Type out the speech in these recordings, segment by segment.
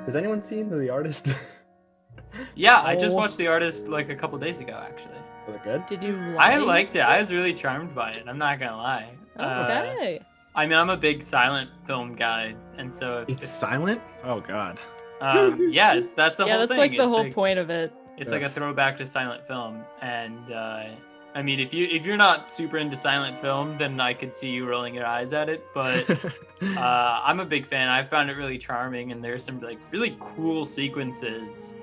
Has anyone seen The Artist? Yeah, I just watched The Artist like a couple days ago, actually. Was it good? Did you like I liked it. I was really charmed by it. I'm not gonna lie. Okay. I mean, I'm a big silent film guy, and so It's silent? Oh god. yeah, that's the whole that's thing. like the It's whole point of it. It's like a throwback to silent film, and I mean, if you're not super into silent film, then I could see you rolling your eyes at it. But I'm a big fan. I found it really charming, and there's some like really cool sequences.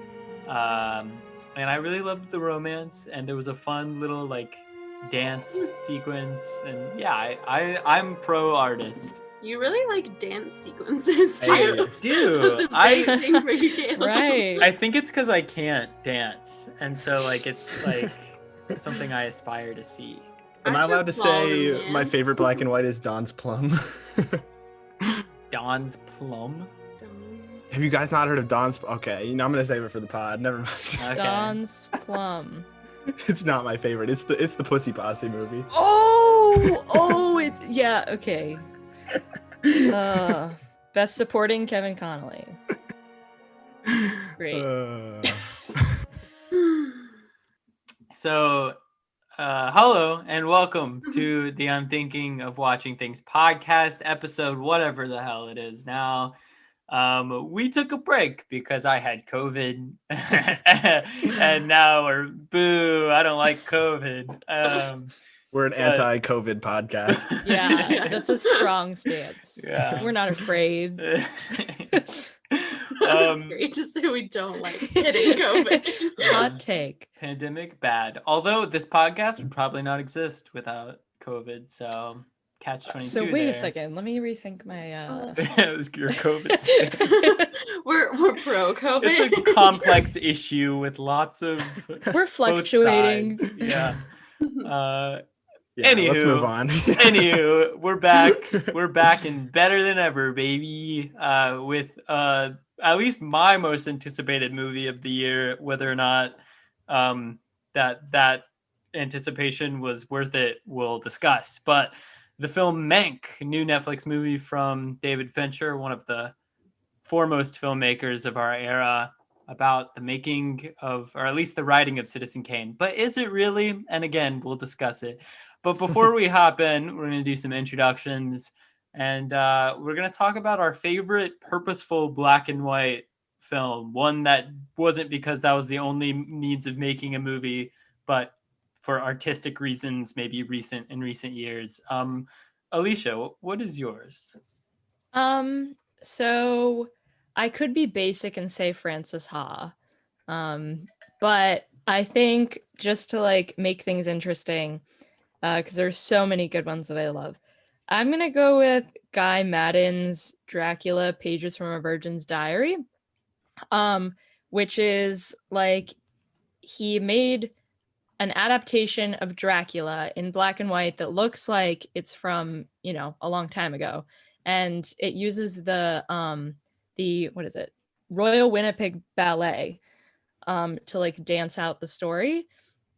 And I really loved the romance, and there was a fun little like dance sequence, and yeah, I'm pro Artist. You really like dance sequences too. I do. That's a big thing for you, Caleb. Right. I think it's because I can't dance, and so like it's like something I aspire to see. Am I Aren't you allowed to bald, say man? my favorite black and white is Don's Plum? Don's Plum. Have you guys not heard of Don's? Okay, I'm gonna save it for the pod. Never mind. Okay. Don's Plum. It's not my favorite. It's the Pussy Posse movie. Yeah, okay. Best supporting Kevin Connolly. Great. So, hello and welcome to the I'm Thinking of Watching Things podcast episode, whatever the hell it is now. We took a break because I had COVID, and now we're boo. I don't like COVID. We're an anti-COVID podcast. Yeah, that's a strong stance. Yeah. We're not afraid. Great to say we don't like hitting COVID. Hot take. Pandemic bad. Although this podcast would probably not exist without COVID, so catch 22. So wait a second. Let me rethink my. It was your COVID stance. we're pro COVID. It's a complex issue with lots of. We're fluctuating. Both sides. Yeah. Yeah, Anywho, let's move on. Anywho, we're back. We're back and better than ever, baby. With at least my most anticipated movie of the year, whether or not that anticipation was worth it, we'll discuss. But the film Mank, a new Netflix movie from David Fincher, one of the foremost filmmakers of our era, about the making of, or at least the writing of Citizen Kane. But is it really? And again, we'll discuss it. But before we hop in, we're going to do some introductions, and we're going to talk about our favorite purposeful black and white film, one that wasn't because that was the only means of making a movie, but for artistic reasons, maybe in recent years. Alicia, what is yours? So I could be basic and say Frances Ha, but I think just to like make things interesting, because there's so many good ones that I love, I'm gonna go with Guy Madden's Dracula: Pages from a Virgin's Diary, which is like he made an adaptation of Dracula in black and white that looks like it's from a long time ago, and it uses the what is it, Royal Winnipeg Ballet to like dance out the story,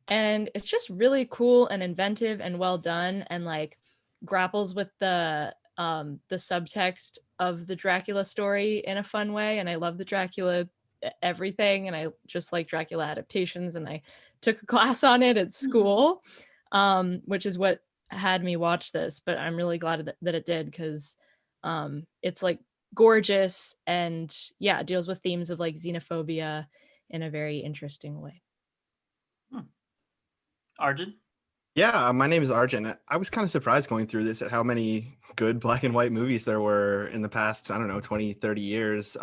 and it's just really cool and inventive and well done, and like grapples with the subtext of the Dracula story in a fun way. And I love the Dracula everything, and I just like Dracula adaptations, and I took a class on it at school, which is what had me watch this. But I'm really glad that it did, because it's like gorgeous, and yeah, it deals with themes of like xenophobia in a very interesting way. Arjun? Yeah, my name is Arjun. I was kind of surprised going through this at how many good black and white movies there were in the past, 20, 30 years,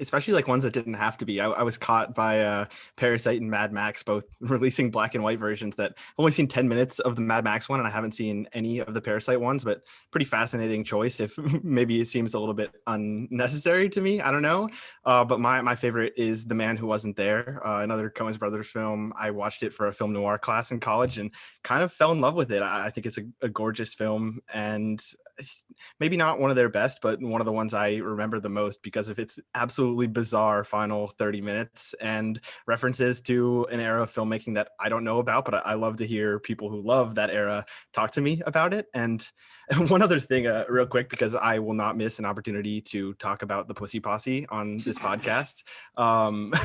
especially like ones that didn't have to be. I was caught by Parasite and Mad Max, both releasing black and white versions that I've only seen 10 minutes of the Mad Max one, and I haven't seen any of the Parasite ones, but pretty fascinating choice if maybe it seems a little bit unnecessary to me. I don't know. But my favorite is The Man Who Wasn't There, another Coen Brothers film. I watched it for a film noir class in college and kind of fell in love with it. I think it's a gorgeous film, and maybe not one of their best, but one of the ones I remember the most because of its absolutely bizarre final 30 minutes and references to an era of filmmaking that I don't know about, but I love to hear people who love that era talk to me about it. And One other thing, real quick, because I will not miss an opportunity to talk about the Pussy Posse on this podcast.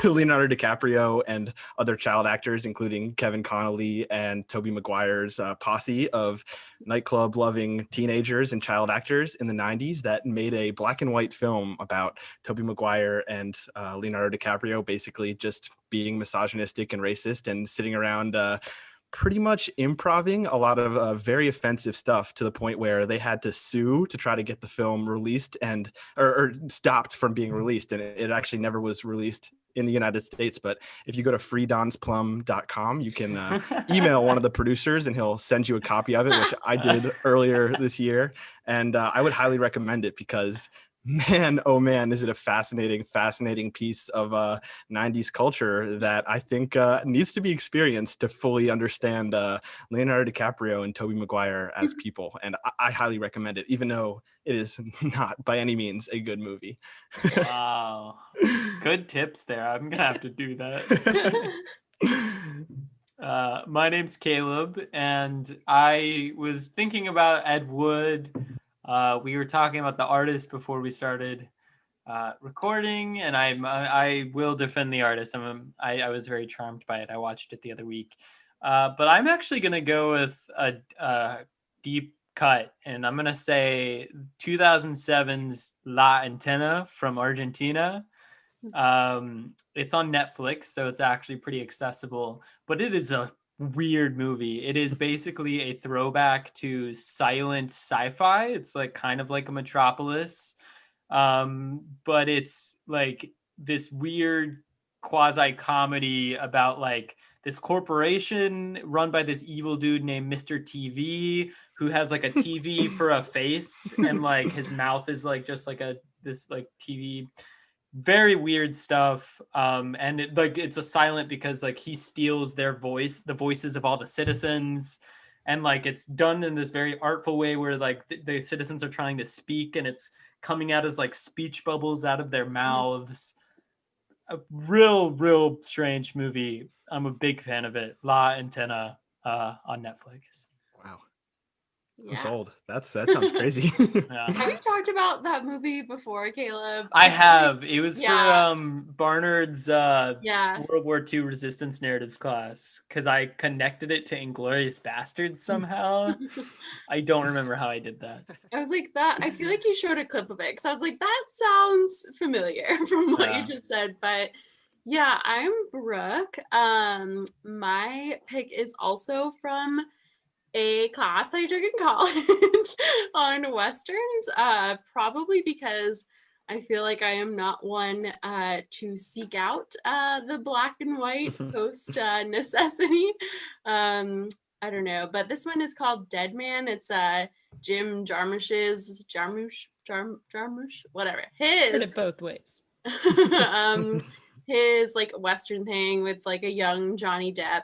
Leonardo DiCaprio and other child actors, including Kevin Connolly and Tobey Maguire's posse of nightclub-loving teenagers and child actors in the 90s that made a black and white film about Tobey Maguire and Leonardo DiCaprio basically just being misogynistic and racist and sitting around pretty much improving a lot of very offensive stuff to the point where they had to sue to try to get the film released and or stopped from being released, and it actually never was released in the United States. But if you go to freedonsplum.com, you can email one of the producers and he'll send you a copy of it, which I did earlier this year, and I would highly recommend it because man, oh man, is it a fascinating piece of 90s culture that I think needs to be experienced to fully understand Leonardo DiCaprio and Tobey Maguire as people. And I highly recommend it, even though it is not by any means a good movie. Wow. Good tips there. I'm going to have to do that. My name's Caleb, and I was thinking about Ed Wood. We were talking about the artist before we started recording, and I will defend the artist. I was very charmed by it. I watched it the other week, but I'm actually gonna go with a deep cut, and I'm gonna say 2007's La Antena from Argentina. It's on Netflix, so it's actually pretty accessible, but it is a weird movie. It is basically a throwback to silent sci-fi. It's like kind of like a Metropolis, but it's like this weird quasi comedy about like this corporation run by this evil dude named Mr. TV, who has like a TV for a face, and like his mouth is like just like this like TV. Very weird stuff. And it's a silent because like he steals the voices of all the citizens, and like it's done in this very artful way where like the citizens are trying to speak and it's coming out as like speech bubbles out of their mouths. A real strange movie. I'm a big fan of it. La Antena on Netflix. Wow. I'm Yeah. sold. That sounds crazy. Yeah. Have you talked about that movie before, Caleb? I have. It was Yeah. for Barnard's Yeah. World War II resistance narratives class because I connected it to Inglorious Bastards somehow. I don't remember how I did that. I was like that. I feel like you showed a clip of it because I was like, that sounds familiar from what Yeah. you just said. But yeah, I'm Brooke. My pick is also from a class I took in college on Westerns, probably because I feel like I am not one to seek out the black and white post necessity. I don't know, but this one is called Dead Man. It's Jim Jarmusch's Jarmusch, whatever. Heard it His both ways. his like Western thing with like a young Johnny Depp.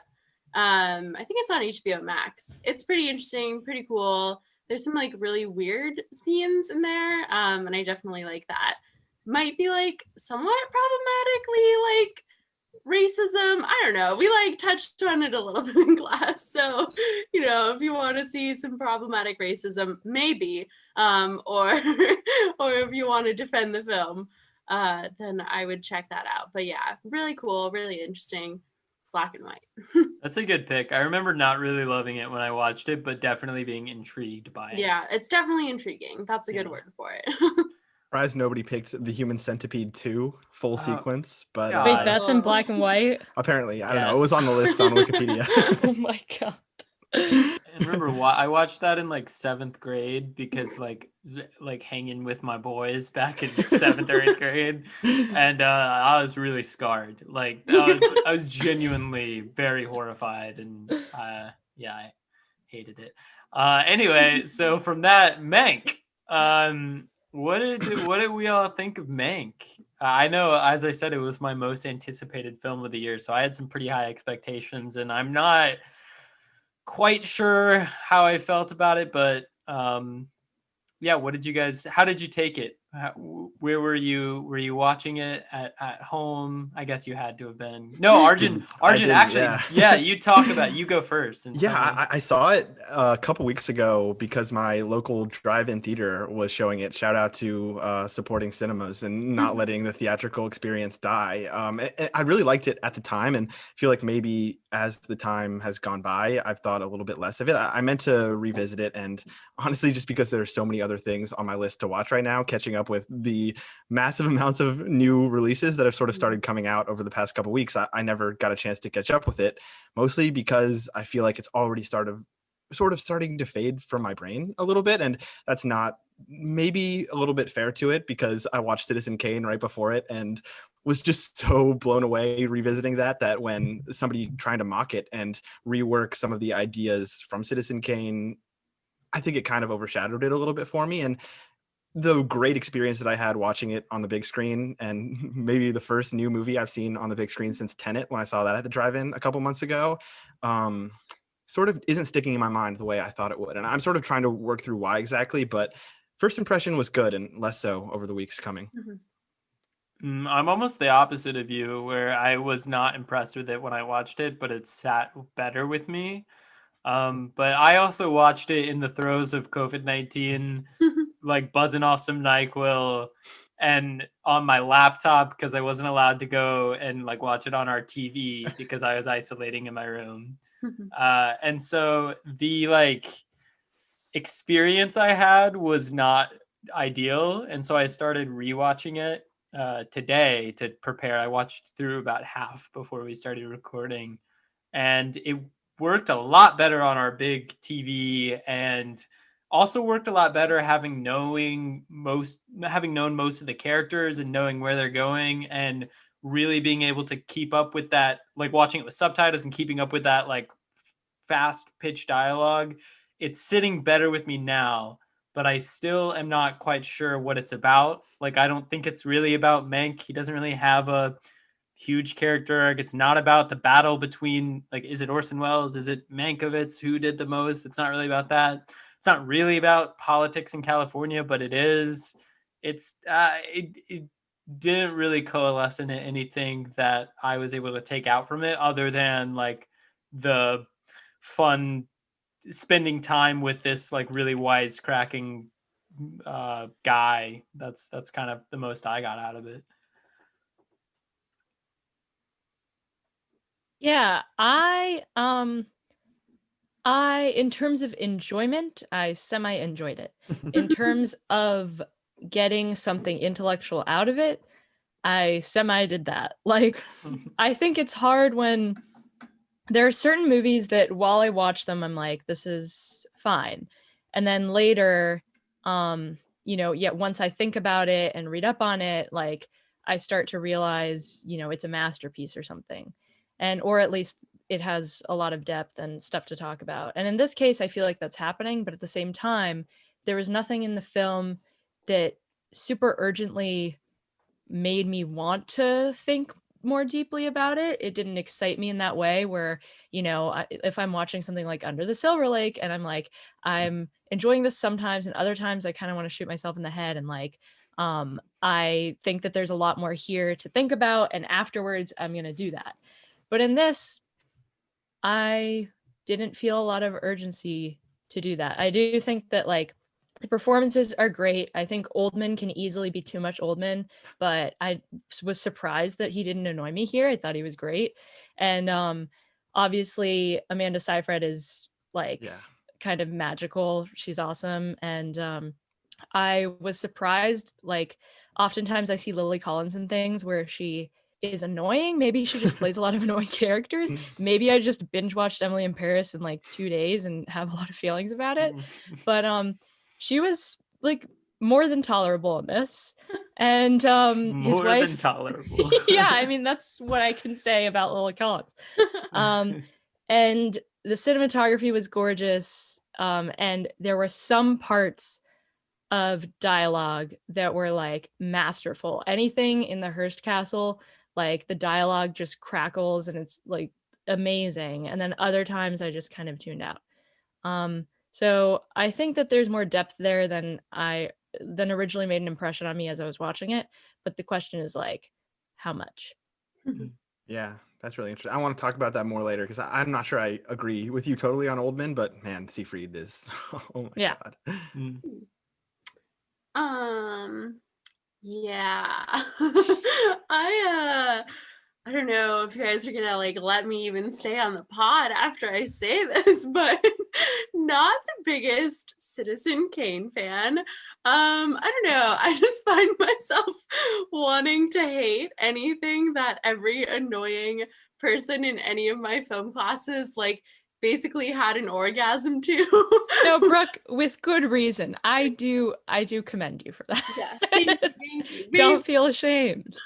I think it's on HBO Max. It's pretty interesting, pretty cool. There's some like really weird scenes in there, and I definitely like that. Might be like somewhat problematically like racism. I don't know. We like touched on it a little bit in class, so you know, if you want to see some problematic racism, maybe, or or if you want to defend the film, then I would check that out. But yeah, really cool, really interesting. Black and white. That's a good pick. I remember not really loving it when I watched it, but definitely being intrigued by it. Yeah, it's definitely intriguing. That's a good Yeah. word for it. Surprised nobody picked the Human Centipede 2 full sequence, but God. Wait, that's in black and white? apparently, I don't know. It Yes. was on the list on Wikipedia. Oh my god. And remember what I watched that in like 7th grade because like hanging with my boys back in 7th or 8th grade, and I was really scarred. Like I was genuinely very horrified, and yeah, I hated it. Anyway, so from that, Mank. What did we all think of Mank? I know, as I said, it was my most anticipated film of the year, so I had some pretty high expectations, and I'm not quite sure how I felt about it, but yeah, how did you take it? Where were you? Were you watching it at home? I guess you had to have been. No, Arjun. I Arjun, didn't, actually, yeah. yeah. You go first and Yeah, tell me. I saw it a couple weeks ago because my local drive-in theater was showing it. Shout out to supporting cinemas and not letting the theatrical experience die. I really liked it at the time, and feel like maybe as the time has gone by, I've thought a little bit less of it. I meant to revisit it, and honestly, just because there are so many other things on my list to watch right now, catching up with the massive amounts of new releases that have sort of started coming out over the past couple weeks, I never got a chance to catch up with it, mostly because I feel like it's already sort of starting to fade from my brain a little bit. And that's not maybe a little bit fair to it, because I watched Citizen Kane right before it and was just so blown away revisiting that when somebody trying to mock it and rework some of the ideas from Citizen Kane, I think it kind of overshadowed it a little bit for me. And the great experience that I had watching it on the big screen, and maybe the first new movie I've seen on the big screen since Tenet, when I saw that at the drive-in a couple months ago, sort of isn't sticking in my mind the way I thought it would. And I'm sort of trying to work through why exactly, but first impression was good and less so over the weeks coming. I'm almost the opposite of you, where I was not impressed with it when I watched it, but it sat better with me. But I also watched it in the throes of COVID-19, like buzzing off some NyQuil and on my laptop, because I wasn't allowed to go and like watch it on our TV because I was isolating in my room. And so the like experience I had was not ideal. And so I started rewatching it today to prepare. I watched through about half before we started recording, and it worked a lot better on our big TV, and also worked a lot better having known most of the characters and knowing where they're going, and really being able to keep up with that, like watching it with subtitles and keeping up with that like fast pitch dialogue. It's sitting better with me now, but I still am not quite sure what it's about. Like, I don't think it's really about Mank. He doesn't really have a huge character arc. It's not about the battle between, like, is it Orson Welles? Is it Mankiewicz? Who did the most? It's not really about that. It's not really about politics in California, but it is. It didn't really coalesce into anything that I was able to take out from it, other than like the fun spending time with this like really wisecracking guy. That's kind of the most I got out of it. Yeah, I in terms of enjoyment, I semi enjoyed it. In terms of getting something intellectual out of it, I semi did that. Like, I think it's hard when there are certain movies that while I watch them, I'm like, this is fine. And then later, once I think about it and read up on it, like I start to realize, it's a masterpiece or something. Or at least it has a lot of depth and stuff to talk about. And in this case, I feel like that's happening. But at the same time, there was nothing in the film that super urgently made me want to think more deeply about it. It didn't excite me in that way where, if I'm watching something like Under the Silver Lake and I'm like, I'm enjoying this sometimes, and other times I kind of want to shoot myself in the head and like, I think that there's a lot more here to think about, and afterwards I'm going to do that. But in this, I didn't feel a lot of urgency to do that. I do think that like the performances are great. I think Oldman can easily be too much Oldman, but I was surprised that he didn't annoy me here. I thought he was great. And obviously Amanda Seyfried is like kind of magical. She's awesome. And I was surprised, like oftentimes I see Lily Collins in things where she is annoying. Maybe she just plays a lot of annoying characters. Maybe I just binge watched Emily in Paris in like 2 days and have a lot of feelings about it. But she was like more than tolerable in this. And his wife, than tolerable. yeah, I mean that's what I can say about Lily Collins. And the cinematography was gorgeous. And there were some parts of dialogue that were like masterful. Anything in the Hearst Castle, like the dialogue just crackles and it's like amazing. And then other times I just kind of tuned out. So I think that there's more depth there than I than originally made an impression on me as I was watching it. But the question is like, how much? Yeah, that's really interesting. I want to talk about that more later because I'm not sure I agree with you totally on Oldman, but man, Seyfried is oh my Yeah. god. Yeah. I don't know if you guys are gonna like let me even stay on the pod after I say this, but not the biggest Citizen Kane fan. I don't know. I just find myself wanting to hate anything that every annoying person in any of my film classes like basically had an orgasm to. No, Brooke, with good reason. I do commend you for that. Yes, thank you. Don't feel ashamed.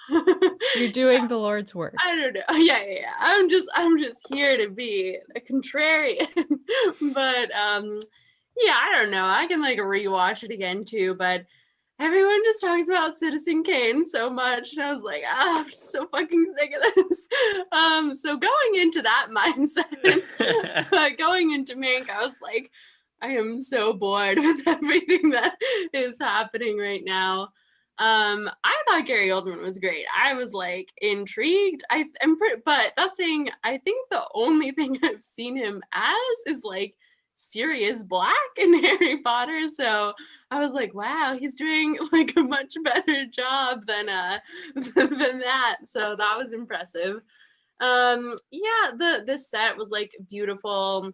You're doing the Lord's work. I don't know. Yeah. I'm just here to be a contrarian. But yeah, I don't know. I can like rewatch it again too, but everyone just talks about Citizen Kane so much, and I was like, I'm just so fucking sick of this. So going into that mindset, going into Mank, I was like, I am so bored with everything that is happening right now. I thought Gary Oldman was great. I was like intrigued. But that's saying I think the only thing I've seen him as is like Sirius Black in Harry Potter. So I was like, wow, he's doing like a much better job than that. So that was impressive. Yeah, the set was like beautiful.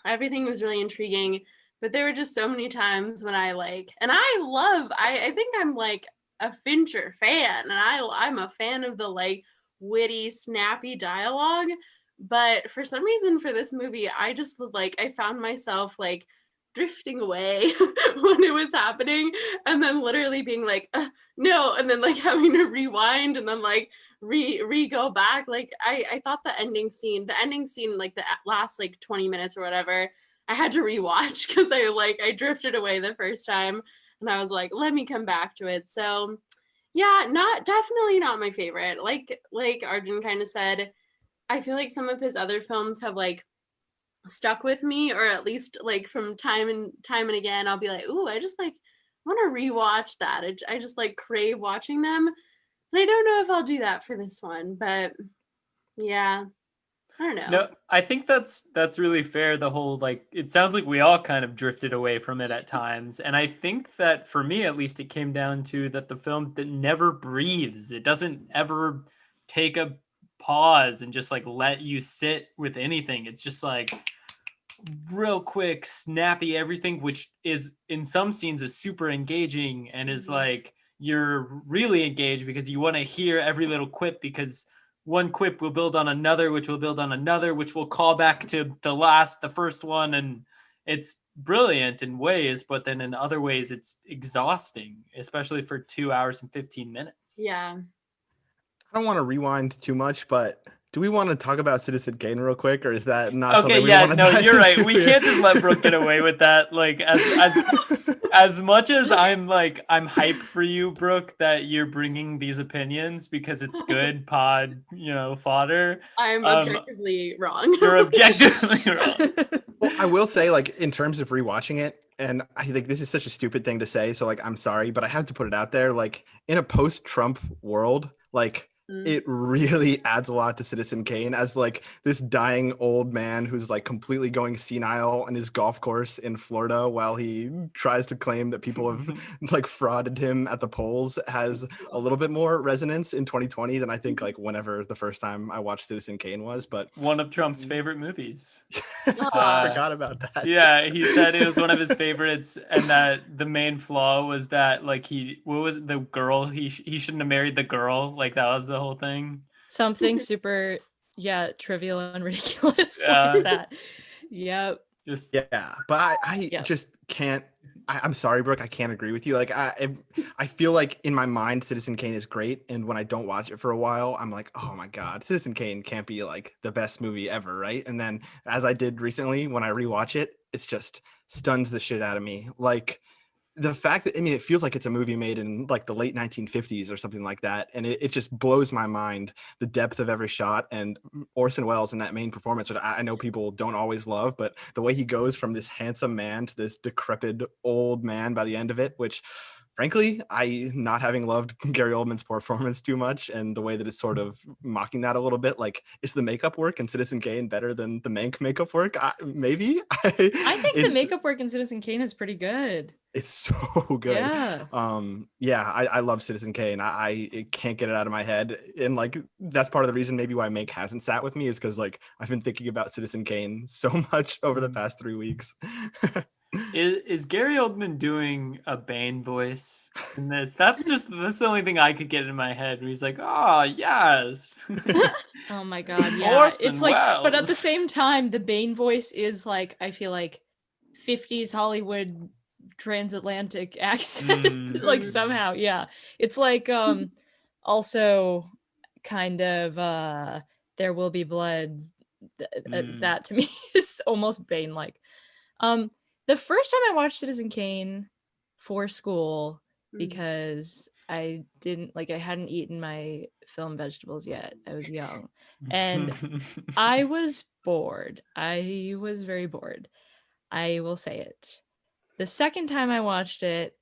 Everything was really intriguing, but there were just so many times when I think I'm like a Fincher fan, and I'm a fan of the like witty, snappy dialogue. But for some reason, for this movie, I just was like, I found myself like drifting away when it was happening, and then literally being like, no, and then like having to rewind and then like re go back. Like I thought the ending scene, like the last like 20 minutes or whatever, I had to rewatch because I drifted away the first time, and I was like, let me come back to it. So yeah, definitely not my favorite. Like Arjun kind of said, I feel like some of his other films have like stuck with me, or at least like from time and again, I'll be like, ooh, I just like want to rewatch that. I just like crave watching them. And I don't know if I'll do that for this one, but yeah, I don't know. No, I think that's really fair. The whole like, it sounds like we all kind of drifted away from it at times, and I think that for me at least, it came down to that the film that never breathes. It doesn't ever take a pause and just like let you sit with anything. It's just like real quick, snappy everything, which is in some scenes is super engaging and is like you're really engaged because you want to hear every little quip, because one quip will build on another, which will build on another, which will call back to the first one. And it's brilliant in ways, but then in other ways it's exhausting, especially for 2 hours and 15 minutes. Yeah. I don't want to rewind too much, but do we want to talk about Citizen Kane real quick, or is that not Okay, something we yeah, want to no, dive you're right. into We here? can't just let Brooke get away with that. Like as much as I'm hyped for you, Brooke, that you're bringing these opinions because it's good pod, fodder. I'm objectively wrong. You're objectively wrong. Well, I will say, like, in terms of rewatching it, and I think this is such a stupid thing to say, so like I'm sorry, but I have to put it out there. Like, in a post-Trump world, like it really adds a lot to Citizen Kane as like this dying old man who's like completely going senile on his golf course in Florida while he tries to claim that people have like frauded him at the polls has a little bit more resonance in 2020 than I think like whenever the first time I watched Citizen Kane was. But one of Trump's favorite movies. I forgot about that. Yeah, he said it was one of his favorites, and that the main flaw was that like he shouldn't have married the girl. Like that was the whole thing. Something super, trivial and ridiculous like that. Yep. Yeah, but I just can't. I'm sorry, Brooke. I can't agree with you. Like I feel like in my mind, Citizen Kane is great, and when I don't watch it for a while, I'm like, oh my god, Citizen Kane can't be like the best movie ever, right? And then as I did recently, when I rewatch it, it's just stuns the shit out of me. Like the fact that, I mean, it feels like it's a movie made in like the late 1950s or something like that, and it just blows my mind, the depth of every shot. And Orson Welles in that main performance, which I know people don't always love, but the way he goes from this handsome man to this decrepit old man by the end of it, which frankly, I, not having loved Gary Oldman's performance too much, and the way that it's sort of mocking that a little bit, like, is the makeup work in Citizen Kane better than the Mank makeup work? Maybe. I think the makeup work in Citizen Kane is pretty good. It's so good. Yeah. I love Citizen Kane. I can't get it out of my head. And like, that's part of the reason maybe why Mank hasn't sat with me, is because like I've been thinking about Citizen Kane so much over the past 3 weeks. Is Gary Oldman doing a Bane voice in this? That's the only thing I could get in my head. Where he's like, "Oh yes." Oh my god, yeah. Orson It's like, but at the Welles. same time, the Bane voice is like, I feel like 50s Hollywood transatlantic accent. Like somehow, yeah. It's like also kind of There Will Be Blood. That to me is almost Bane like. The first time I watched Citizen Kane for school, because I hadn't eaten my film vegetables yet. I was young. And I was bored. I was very bored. I will say it. The second time I watched it,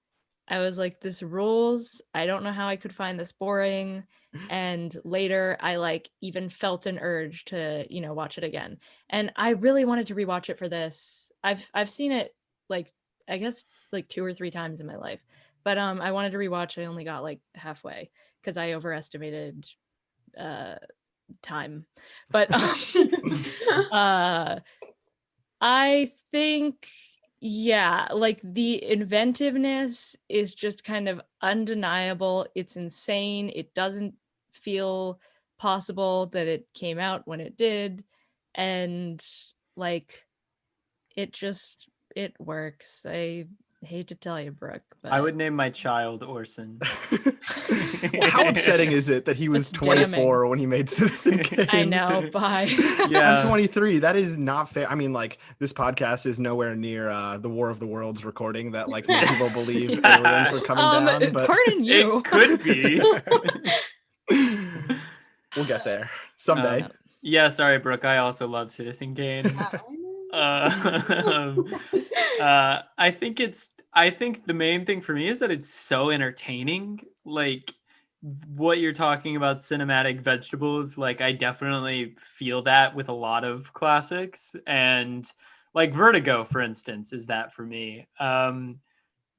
I was like, this rules. I don't know how I could find this boring. And later I like even felt an urge to, watch it again. And I really wanted to rewatch it for this. I've seen it like, I guess like 2 or 3 times in my life. But I wanted to rewatch. I only got like halfway because I overestimated time. But I think, yeah, like the inventiveness is just kind of undeniable. It's insane. It doesn't feel possible that it came out when it did. And like, it works. I hate to tell you, Brooke, but I would name my child Orson. Well, how upsetting is it that he was That's 24 damning. when he made Citizen Kane? I know. Bye. Yeah. I'm 23. That is not fair. I mean, like, this podcast is nowhere near the War of the Worlds recording that like made people believe aliens were coming down. But Pardon you. It could be. we'll get there someday. Yeah, sorry, Brooke. I also love Citizen Kane. I think the main thing for me is that it's so entertaining. Like what you're talking about, cinematic vegetables, like I definitely feel that with a lot of classics, and like Vertigo, for instance, is that for me.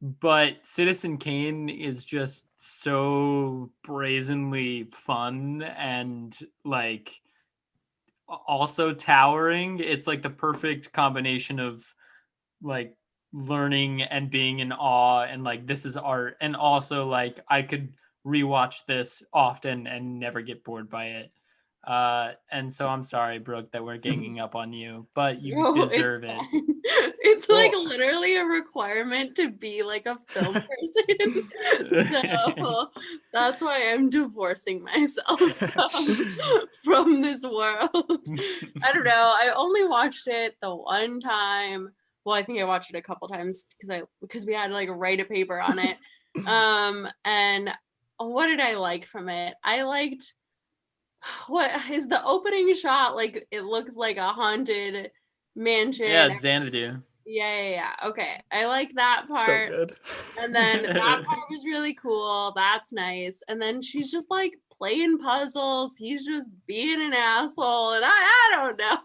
But Citizen Kane is just so brazenly fun and like also towering. It's like the perfect combination of like learning and being in awe and like this is art, and also like I could rewatch this often and never get bored by it. And so I'm sorry, Brooke, that we're ganging up on you, but you No, deserve it. fine. It's like Well- literally a requirement to be like a film person. So that's why I'm divorcing myself from this world. I don't know. I only watched it the one time. Well, I think I watched it a couple times because we had to like write a paper on it. And what did I like from it? I liked what is the opening shot, like it looks like a haunted mansion. Yeah, it's Xanadu. Yeah. Okay, I like that So part. good. And then that part was really cool. That's nice. And then she's just like playing puzzles. He's just being an asshole, and I don't know.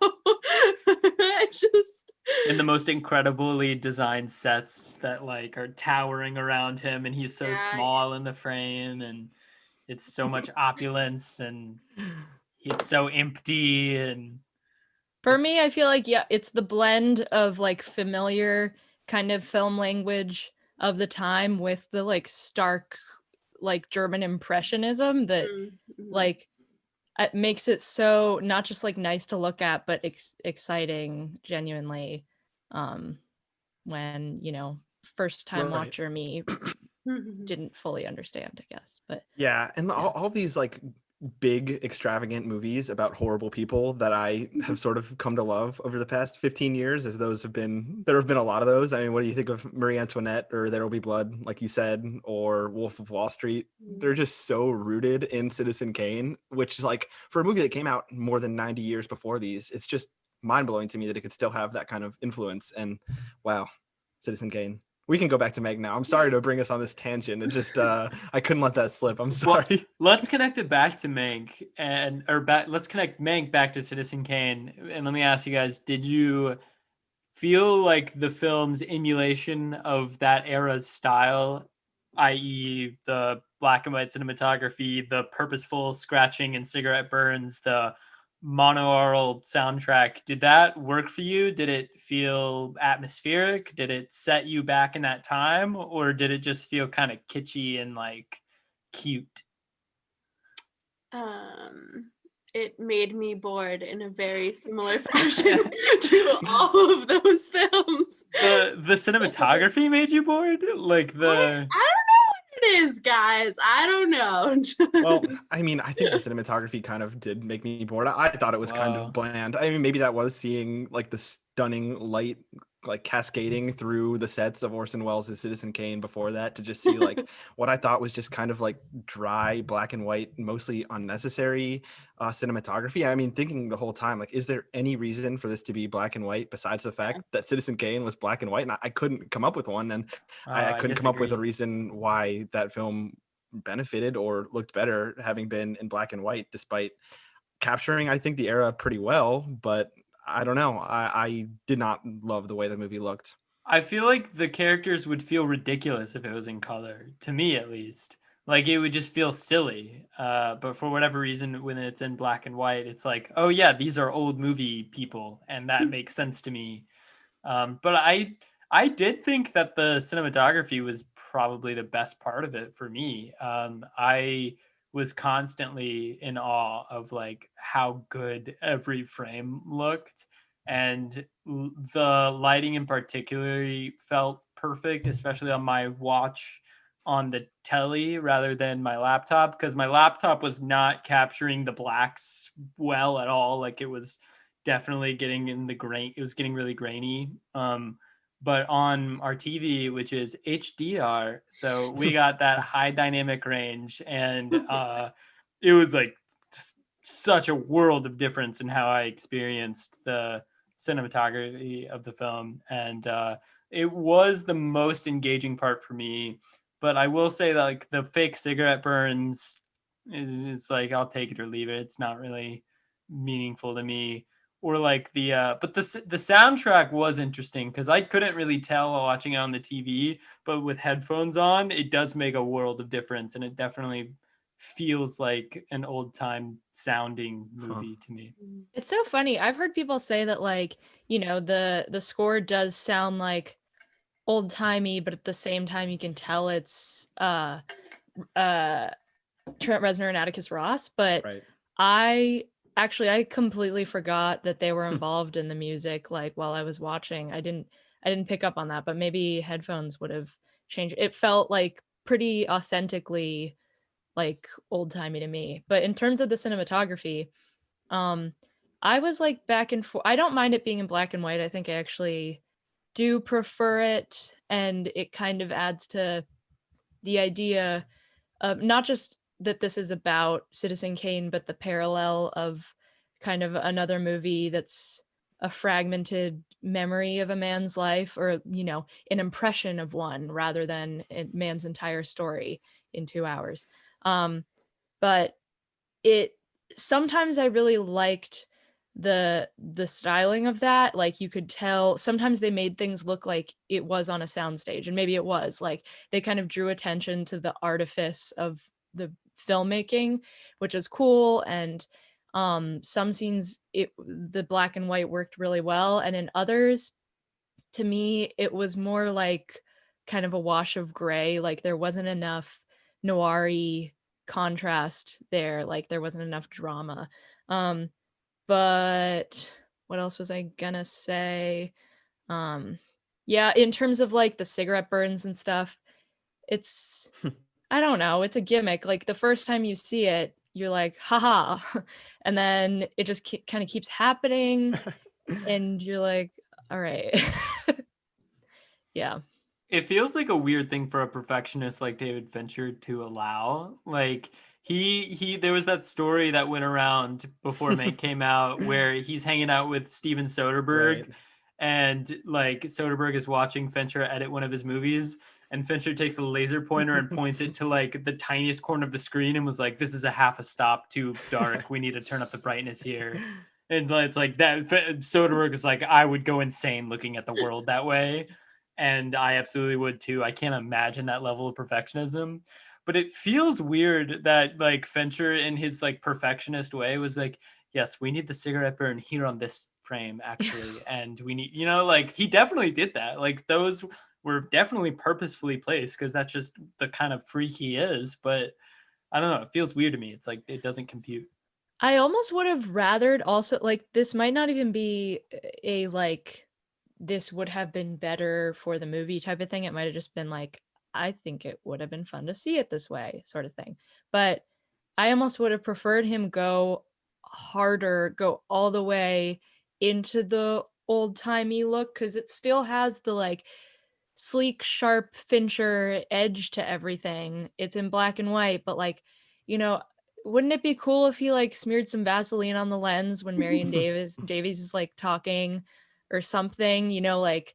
I just And the most incredibly designed sets that like are towering around him, and he's so Yeah. small in the frame, and it's so much opulence, and it's so empty, and For It's- me, I feel like, yeah, it's the blend of like familiar kind of film language of the time with the like stark, like German impressionism that like it makes it so not just like nice to look at, but exciting genuinely. When, first time Right. watcher me didn't fully understand, I guess. But Yeah, and all these like big extravagant movies about horrible people that I have sort of come to love over the past 15 years, as there have been a lot of those. I mean, what do you think of Marie Antoinette or There Will Be Blood, like you said, or Wolf of Wall Street? They're just so rooted in Citizen Kane, which is like, for a movie that came out more than 90 years before these, it's just mind-blowing to me that it could still have that kind of influence. And wow, Citizen Kane. We can go back to Meg now. I'm sorry to bring us on this tangent. It just I couldn't let that slip. I'm sorry. Well, let's connect it back to Mank let's connect Mank back to Citizen Kane. And let me ask you guys, did you feel like the film's emulation of that era's style, i.e. the black and white cinematography, the purposeful scratching and cigarette burns, the monaural soundtrack, did that work for you? Did it feel atmospheric? Did it set you back in that time? Or did it just feel kind of kitschy and like cute? It made me bored in a very similar fashion to all of those films. The cinematography made you bored? Like I don't know what it is, guys. I don't know. Well, I mean, I think the cinematography kind of did make me bored. I thought it was kind Wow. of bland. I mean, maybe that was seeing like the stunning light like cascading through the sets of Orson Welles' Citizen Kane before that, to just see like what I thought was just kind of like dry black and white, mostly unnecessary cinematography. I mean, thinking the whole time, like, is there any reason for this to be black and white besides the fact that Citizen Kane was black and white? And I couldn't come up with one, and I I couldn't come up with a disagree. reason why that film benefited or looked better having been in black and white, despite capturing, I think, the era pretty well. But I don't know. I did not love the way the movie looked. I feel like the characters would feel ridiculous if it was in color, to me at least. Like it would just feel silly. But for whatever reason, when it's in black and white, it's like, oh yeah, these are old movie people, and that makes sense to me. But I did think that the cinematography was probably the best part of it for me. I was constantly in awe of like how good every frame looked, and the lighting in particular felt perfect, especially on my watch on the telly rather than my laptop, because my laptop was not capturing the blacks well at all. Like it was definitely getting in the grain. It was getting really grainy. But on our TV, which is HDR, so we got that high dynamic range, and it was like such a world of difference in how I experienced the cinematography of the film, and it was the most engaging part for me. But I will say that like the fake cigarette burns is like I'll take it or leave it. It's not really meaningful to me. Or like the soundtrack was interesting because I couldn't really tell while watching it on the TV, but with headphones on, it does make a world of difference, and it definitely feels like an old time sounding movie to me. It's so funny. I've heard people say that like, the score does sound like old timey, but at the same time you can tell it's uh Trent Reznor and Atticus Ross. But Right. I completely forgot that they were involved in the music like while I was watching. I didn't pick up on that, but maybe headphones would have changed. It felt like pretty authentically like old timey to me. But in terms of the cinematography, um I was like back and forth. I don't mind it being in black and white. I think I actually do prefer it, and it kind of adds to the idea of not just that this is about Citizen Kane, but the parallel of kind of another movie that's a fragmented memory of a man's life, or an impression of one rather than a man's entire story in 2 hours. But it sometimes I really liked the styling of that. Like you could tell sometimes they made things look like it was on a soundstage, and maybe it was like they kind of drew attention to the artifice of the filmmaking, which is cool. And some scenes the black and white worked really well, and in others, to me, it was more like kind of a wash of gray. Like there wasn't enough noir-y contrast there. Like there wasn't enough drama. Um, but what else was I gonna say? Yeah, in terms of like the cigarette burns and stuff, it's I don't know, it's a gimmick. Like the first time you see it, you're like, haha. And then it just kind of keeps happening. And you're like, all right. Yeah. It feels like a weird thing for a perfectionist like David Fincher to allow. Like he there was that story that went around before Mank came out where he's hanging out with Steven Soderbergh, Right. and like Soderbergh is watching Fincher edit one of his movies, and Fincher takes a laser pointer and points it to like the tiniest corner of the screen and was like, "This is a half a stop too dark. We need to turn up the brightness here." And it's like that. Soderbergh is like, I would go insane looking at the world that way. And I absolutely would too. I can't imagine that level of perfectionism. But it feels weird that like Fincher in his like perfectionist way was like, yes, we need the cigarette burn here on this frame actually. And we need, like he definitely did that. Like those were definitely purposefully placed because that's just the kind of freak he is. But I don't know. It feels weird to me. It's like it doesn't compute. I almost would have rathered also, like, this might not even be a like this would have been better for the movie type of thing. It might have just been like, I think it would have been fun to see it this way sort of thing. But I almost would have preferred him go harder, go all the way into the old-timey look, because it still has the like sleek, sharp Fincher edge to everything. It's in black and white, but like, you know, wouldn't it be cool if he like smeared some Vaseline on the lens when Marion Davies is like talking or something, like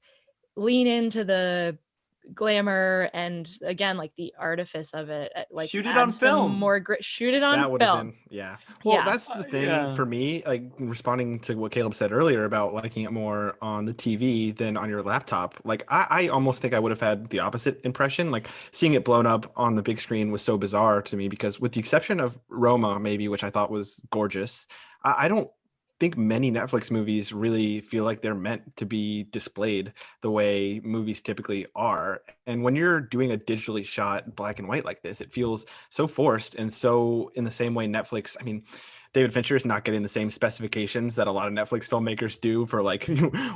lean into the glamour and again like the artifice of it, like Shoot it add on some film. more shoot it on That would have film. been, yeah. Well, Yeah. that's the thing Yeah. for me, like responding to what Caleb said earlier about liking it more on the TV than on your laptop. Like I almost think I would have had the opposite impression. Like seeing it blown up on the big screen was so bizarre to me because with the exception of Roma, maybe, which I thought was gorgeous, I don't think many Netflix movies really feel like they're meant to be displayed the way movies typically are. And when you're doing a digitally shot black and white like this, it feels so forced and so in the same way Netflix, I mean, David Fincher is not getting the same specifications that a lot of Netflix filmmakers do for like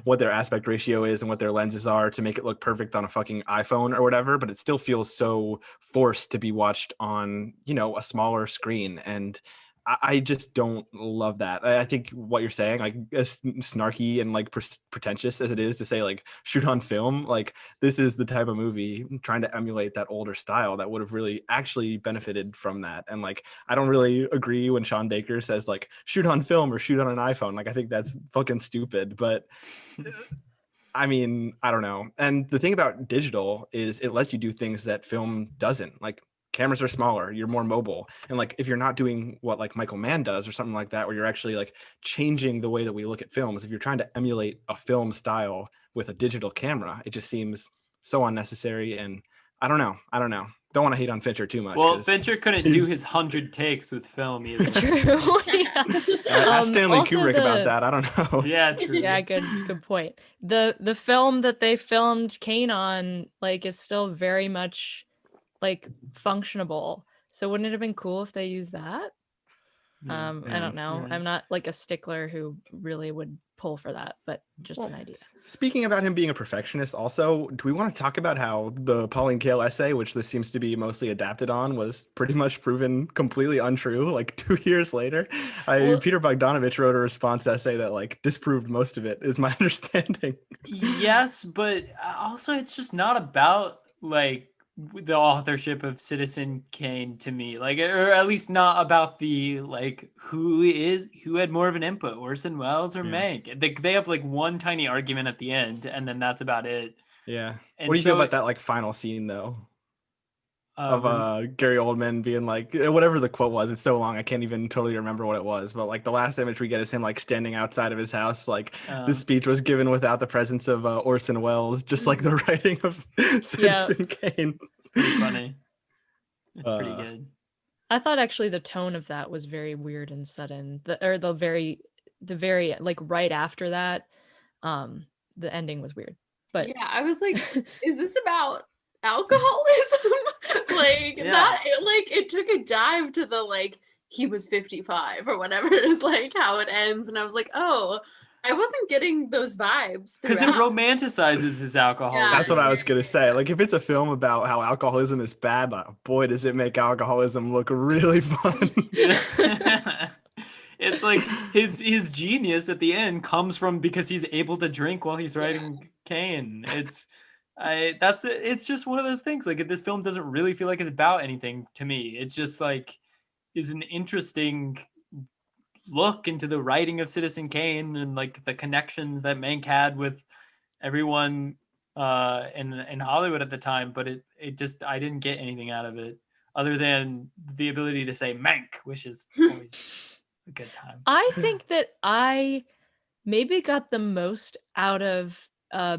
what their aspect ratio is and what their lenses are to make it look perfect on a fucking iPhone or whatever, but it still feels so forced to be watched on, a smaller screen. And I just don't love that. I think what you're saying, like as snarky and like pretentious as it is to say like shoot on film, like this is the type of movie trying to emulate that older style that would have really actually benefited from that. And like I don't really agree when Sean Baker says like shoot on film or shoot on an iPhone. Like I think that's fucking stupid. But I mean, I don't know. And the thing about digital is it lets you do things that film doesn't. Like cameras are smaller, you're more mobile. And like if you're not doing what like Michael Mann does or something like that, where you're actually like changing the way that we look at films, if you're trying to emulate a film style with a digital camera, it just seems so unnecessary. And I don't know. Don't want to hate on Fincher too much. Well, Fincher couldn't do his 100 takes with film either. True. Yeah. Ask Stanley Also Kubrick about that. I don't know. Yeah, true. Yeah, good point. The film that they filmed Kane on like is still very much like functionable. So wouldn't it have been cool if they used that? I don't know. Yeah. I'm not like a stickler who really would pull for that, but just an idea. Speaking about him being a perfectionist, also, do we want to talk about how the Pauline Kael essay, which this seems to be mostly adapted on, was pretty much proven completely untrue like 2 years later? Peter Bogdanovich wrote a response essay that like disproved most of it, is my understanding. Yes, but also it's just not about like the authorship of Citizen Kane to me, like, or at least not about the like who had more of an input, Orson Welles or Mank. They have like one tiny argument at the end, and then that's about it. Yeah. And what do you feel about that like final scene though? Of Gary Oldman being like, whatever the quote was, it's so long I can't even totally remember what it was, but like the last image we get is him like standing outside of his house, like the speech was given without the presence of Orson Welles, just like the writing of Citizen Kane. It's pretty funny. It's pretty good. I thought actually the tone of that was very weird and sudden. The very like right after that, the ending was weird. But yeah, I was like, is this about alcoholism? Like that, it took a dive to the like he was 55 or whatever is like how it ends, and I was like, oh, I wasn't getting those vibes Because it throughout. romanticizes his alcoholism. That's what I was gonna say. Like, if it's a film about how alcoholism is bad, boy, does it make alcoholism look really fun. It's like his genius at the end comes from because he's able to drink while he's writing Kane. It's just one of those things. Like, this film doesn't really feel like it's about anything to me. It's just like is an interesting look into the writing of Citizen Kane and like the connections that Mank had with everyone in Hollywood at the time, but it just I didn't get anything out of it other than the ability to say Mank, which is always a good time. I think that I maybe got the most out of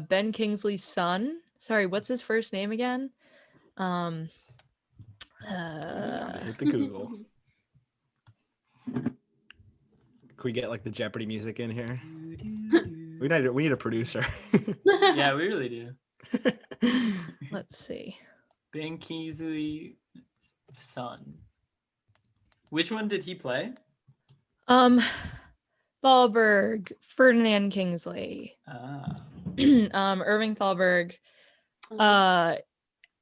Ben Kingsley's son. Sorry, what's his first name again? Time to hit the Google. Can we get like the Jeopardy music in here? We need a producer. Yeah, we really do. Let's see. Ben Kingsley's son. Which one did he play? Thalberg, Ferdinand Kingsley. Irving Thalberg.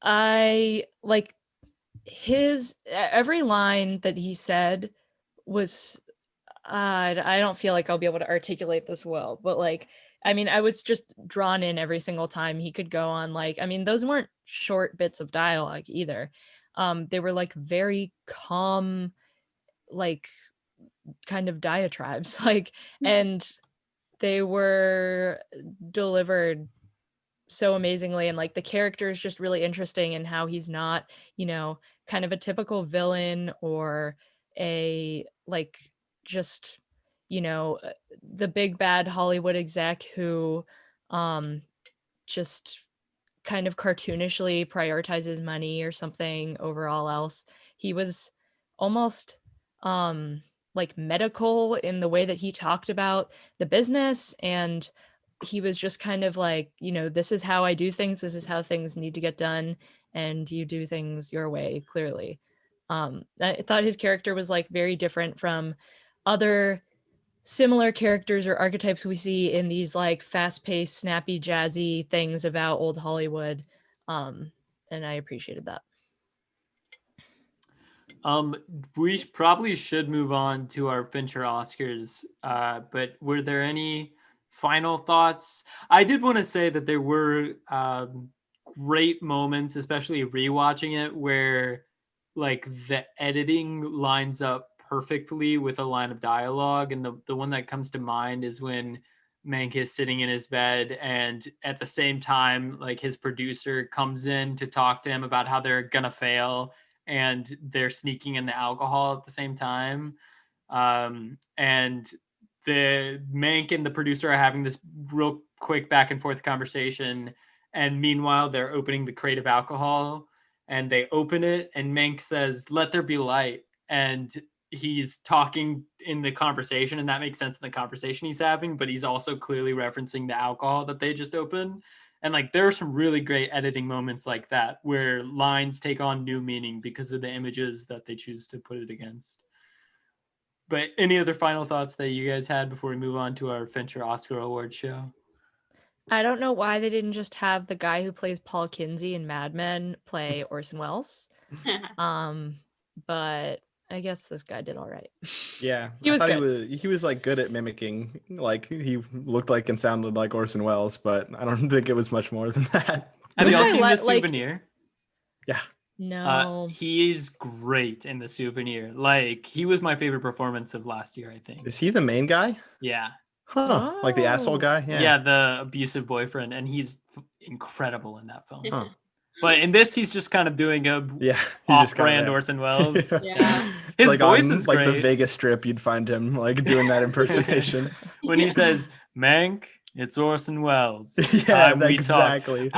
I like his every line that he said was I don't feel like I'll be able to articulate this well, but like I mean I was just drawn in every single time he could go on. Like I mean those weren't short bits of dialogue either. They were like very calm, like kind of diatribes, like, and they were delivered so amazingly, and like the character is just really interesting and how he's not, you know, kind of a typical villain or a like just, you know, the big bad Hollywood exec who just kind of cartoonishly prioritizes money or something over all else. He was almost like medical in the way that he talked about the business, and he was just kind of like, you know, this is how I do things, this is how things need to get done, and you do things your way, clearly. I thought his character was like very different from other similar characters or archetypes we see in these like fast-paced, snappy, jazzy things about old Hollywood. And I appreciated that. We probably should move on to our Fincher Oscars, but were there any final thoughts? I did want to say that there were great moments, especially rewatching it, where like the editing lines up perfectly with a line of dialogue. And the one that comes to mind is when Mank is sitting in his bed and at the same time, like his producer comes in to talk to him about how they're gonna fail and they're sneaking in the alcohol at the same time. And the Mank and the producer are having this real quick back and forth conversation. And meanwhile, they're opening the crate of alcohol and they open it and Mank says, "Let there be light." And he's talking in the conversation and that makes sense in the conversation he's having, but he's also clearly referencing the alcohol that they just opened. And like, there are some really great editing moments like that where lines take on new meaning because of the images that they choose to put it against. But any other final thoughts that you guys had before we move on to our Fincher Oscar Awards show? I don't know why they didn't just have the guy who plays Paul Kinsey in Mad Men play Orson Welles. But I guess this guy did all right. Yeah, He was good. He was like good at mimicking. Like he looked like and sounded like Orson Welles, but I don't think it was much more than that. Have you all Which I seen The like- Souvenir? Yeah. No. He is great in The Souvenir. Like, he was my favorite performance of last year, I think. Is he the main guy? Yeah. Huh. Like the asshole Oh. guy? Yeah, the abusive boyfriend, and he's incredible in that film. Huh. But in this, he's just kind of doing a Yeah. He's just kinda off-brand there. Orson Welles. Yeah. His like voice on, is like the great. Vegas Strip, you'd find him like doing that impersonation. When he says, "Mank, it's Orson Welles." Yeah, Time we talk." exactly.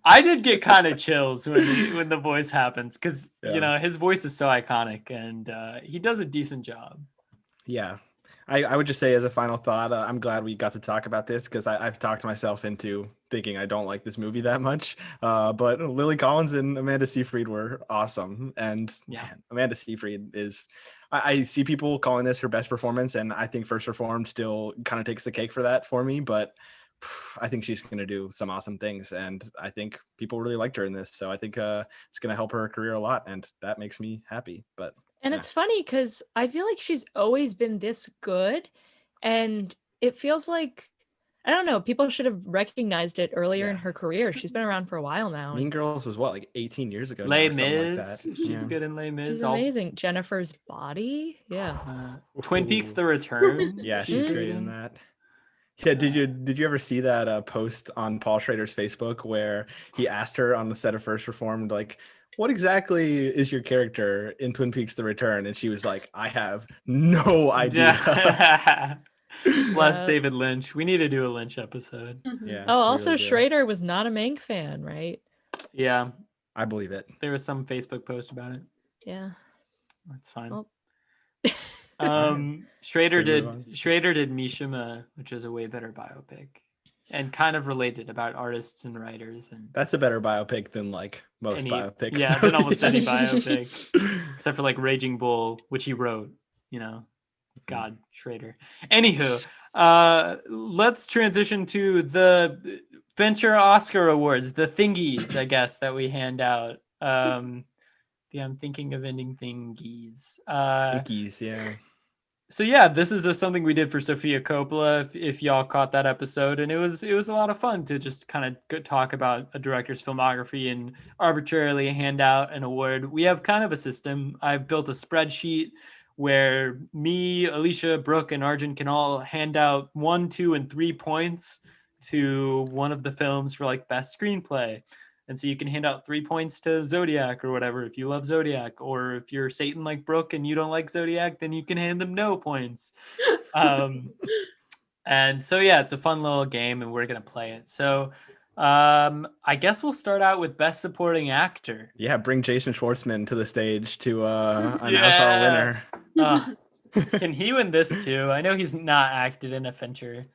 I did get kind of chills when the voice happens because Yeah. you know his voice is so iconic and he does a decent job. Yeah. I would just say as a final thought, I'm glad we got to talk about this because I've talked myself into thinking I don't like this movie that much. But Lily Collins and Amanda Seyfried were awesome. And Yeah. man, Amanda Seyfried is, I see people calling this her best performance, and I think First Reformed still kind of takes the cake for that for me. But I think she's going to do some awesome things, and I think people really liked her in this. So I think it's going to help her career a lot, and that makes me happy. But And yeah. it's funny because I feel like she's always been this good, and it feels like, I don't know, people should have recognized it earlier in Yeah. her career. She's been around for a while now. Mean And Girls was what, like 18 years ago now Les or something like Mis, that. she's Yeah. good in Les Mis. she's amazing. Jennifer's Body, yeah. Twin Peaks: Ooh. The Return. Yeah, she's Mhm. great in that. Yeah, did you ever see that post on Paul Schrader's Facebook where he asked her on the set of First Reformed, like, what exactly is your character in Twin Peaks: The Return? And she was like, I have no idea. Bless Yeah. David Lynch. We need to do a Lynch episode. Yeah. Oh, we also really do. Schrader was not a Mank fan, right? Yeah, I believe it. there was some Facebook post about it. Yeah. That's fine. Well, Schrader Should we move did Mishima, which is a way better biopic, and kind of related about artists and writers and That's a better biopic than like most any, biopics. yeah, than almost any biopic, except for like Raging Bull, which he wrote. You know, God, Schrader. Anywho, let's transition to the Fincher Oscar Awards, the thingies, I guess, that we hand out. Yeah, I'm thinking of ending thingies. Pinkies, yeah. So yeah, this is something we did for Sofia Coppola. If y'all caught that episode, and it was a lot of fun to just kind of talk about a director's filmography and arbitrarily hand out an award. We have kind of a system. I've built a spreadsheet where me, Alicia, Brooke, and Arjun can all hand out 1, 2, and 3 points to one of the films for like best screenplay. And so you can hand out 3 points to Zodiac or whatever if you love Zodiac, or if you're Satan like Brooke and you don't like Zodiac, then you can hand them no points. And so yeah, it's a fun little game, and we're gonna play it. So I guess we'll start out with best supporting actor. Yeah, bring Jason Schwartzman to the stage to announce our winner. Can he win this too? I know he's not acted in a Fincher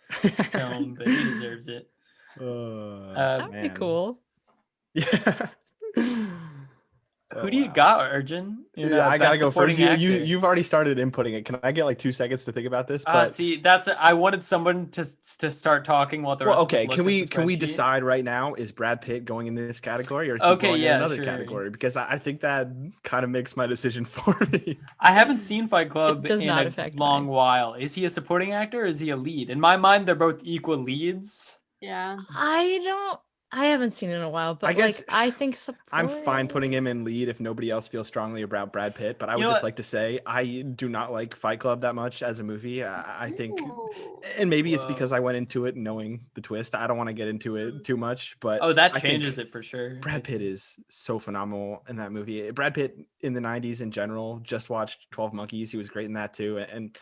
film, but he deserves it. that'd be cool. Yeah. Who do you got, Arjun? Yeah, I gotta best go first. supporting actor? You've already started inputting it. Can I get like 2 seconds to think about this? But See, I wanted someone to start talking while the rest well, of us okay. looked Can at the we spreadsheet. decide right now? Is Brad Pitt going in this category, or is he Okay, going yeah, in another sure. category? Because I think that kind of makes my decision for me. I haven't seen Fight Club does in not a affect long mine. while. Is he a supporting actor or is he a lead? In my mind, they're both equal leads. Yeah. I haven't seen it in a while, but I guess like I think I'm fine putting supporting- him in lead if nobody else feels strongly about Brad Pitt. But I would know just what? like to say I do not like Fight Club that much as a movie. I think, Ooh. and maybe it's Whoa. because I went into it knowing the twist. I don't want to get into it too much, but Oh, that I think changes it for sure. Brad Pitt is so phenomenal in that movie. Brad Pitt in the 90s in general, just watched 12 Monkeys. He was great in that too. And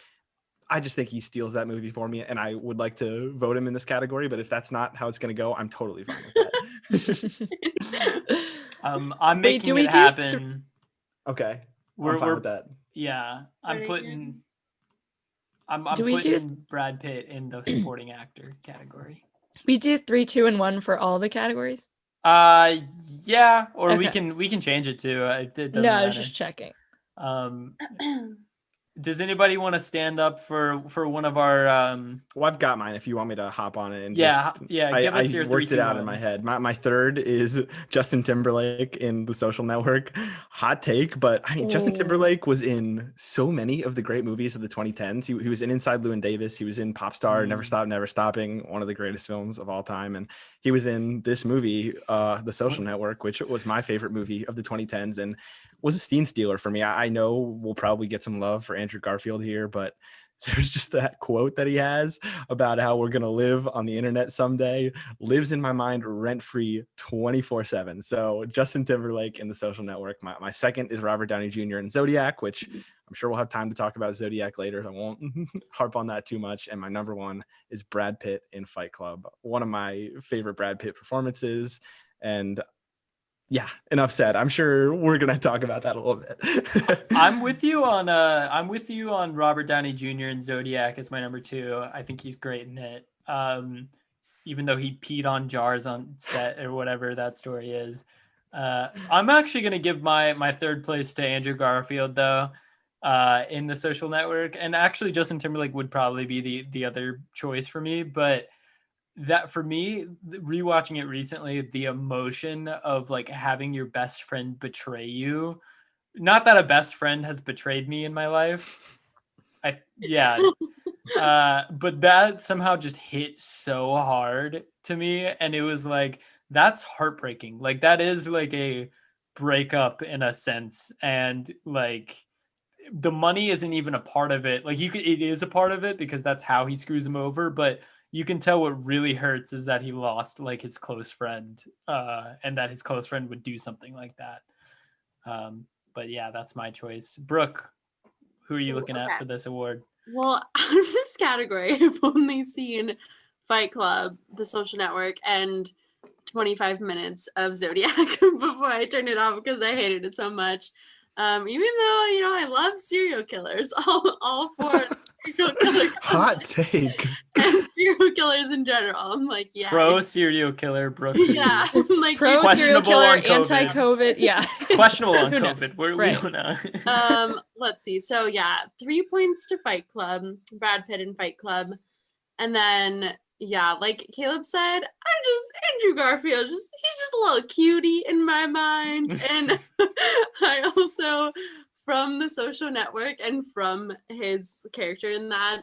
I just think he steals that movie for me. And I would like to vote him in this category. But if that's not how it's going to go, I'm totally fine with that. I'm Wait, do making we it do happen. Okay. We're I'm fine with that. Yeah, I'm Ready, putting. I'm Do we do- putting Brad Pitt in the supporting actor category. We do 3, 2, and 1 for all the categories. Yeah, or we Okay. can change it too. It doesn't No, I was matter. just checking. Does anybody want to stand up for one of our Well, I've got mine if you want me to hop on it. And Yeah, just, yeah, give us your I worked 3, it 2, out in 1. my head. My third is Justin Timberlake in The Social Network. Hot take, but I mean, Justin Ooh. Timberlake was in so many of the great movies of the 2010s. He was in Inside Llewyn Davis. He was in Pop Star, Never Stop, Never Stopping, one of the greatest films of all time. And he was in this movie, The Social Network, which was my favorite movie of the 2010s and was a scene stealer for me. I know we'll probably get some love for Andrew Garfield here, but there's just that quote that he has about how we're going to live on the internet someday lives in my mind rent free 24/7. So Justin Timberlake in The Social Network. My second is Robert Downey Jr. in Zodiac, which I'm sure we'll have time to talk about Zodiac later. I won't harp on that too much. And my number one is Brad Pitt in Fight Club. One of my favorite Brad Pitt performances. And yeah, enough said. I'm sure we're gonna talk about that a little bit. I'm with you on Robert Downey Jr. and Zodiac as my number 2. I think he's great in it. Even though he peed on jars on set or whatever that story is. I'm actually gonna give my third place to Andrew Garfield though. in The Social Network, and actually Justin Timberlake would probably be the other choice for me. But that for me, rewatching it recently, the emotion of like having your best friend betray you. Not that a best friend has betrayed me in my life. But that somehow just hit so hard to me, and it was like that's heartbreaking. Like that is like a breakup in a sense, and like the money isn't even a part of it. Like it is a part of it because that's how he screws him over, but you can tell what really hurts is that he lost like his close friend, and that his close friend would do something like that. But yeah, that's my choice. Brooke, who are you looking at for this award? Well, out of this category, I've only seen Fight Club, The Social Network, and 25 minutes of Zodiac before I turned it off because I hated it so much. Even though, I love serial killers, all four serial killer Hot take. and serial killers in general. I'm like, yeah. Pro serial killer, Brooke. Yeah. Like Pro serial questionable killer, on COVID. anti-COVID. Yeah. Questionable on Who knows? COVID. We Right. don't know. Let's see. So yeah, 3 points to Fight Club, Brad Pitt in Fight Club. And then like Caleb said, Andrew Garfield, he's just a little cutie in my mind. And I also, from The Social Network and from his character in that,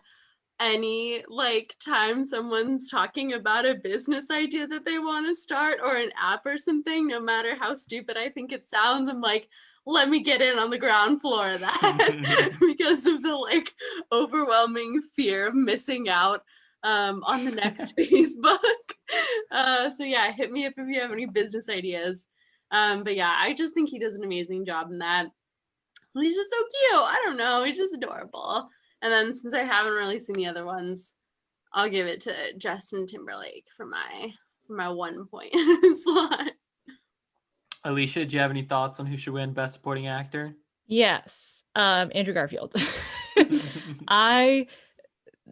any like time someone's talking about a business idea that they want to start or an app or something, no matter how stupid I think it sounds, I'm like, let me get in on the ground floor of that because of the like overwhelming fear of missing out on the next Facebook. So yeah, hit me up if you have any business ideas. But yeah, I just think he does an amazing job in that. He's just so cute. I don't know. He's just adorable. And then since I haven't really seen the other ones, I'll give it to Justin Timberlake for my 1 point slot. Alicia, do you have any thoughts on who should win Best Supporting Actor? Yes. Andrew Garfield.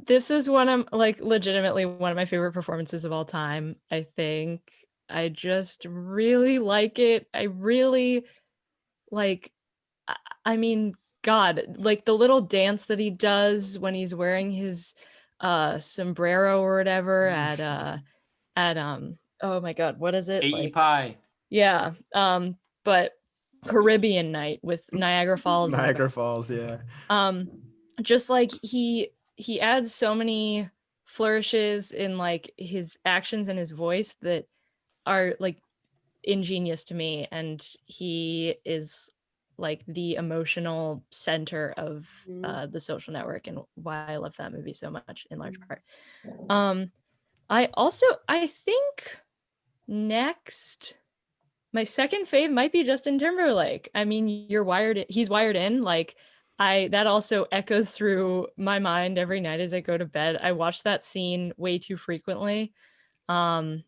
This is legitimately one of my favorite performances of all time. I think I just really like it. I really I mean, God, like the little dance that he does when he's wearing his sombrero or whatever at oh my God, what is it? AE Pie. Yeah. But Caribbean Night with Niagara Falls. Niagara Falls, yeah. Just like he adds so many flourishes in like his actions and his voice that are like ingenious to me, and he is like the emotional center of The Social Network and why I love that movie so much in large part. I think next my second fave might be Justin Timberlake. I mean, he's wired in. Like that also echoes through my mind every night as I go to bed. I watch that scene way too frequently. And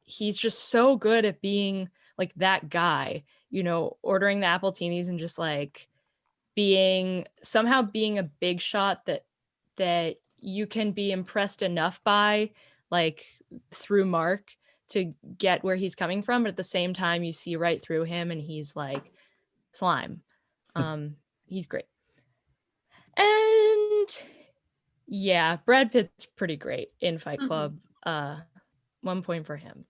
he's just so good at being like that guy, ordering the appletini and just like being a big shot that you can be impressed enough by, like through Mark, to get where he's coming from, but at the same time you see right through him and he's like slime. He's great. And yeah, Brad Pitt's pretty great in Fight Club. 1 point for him.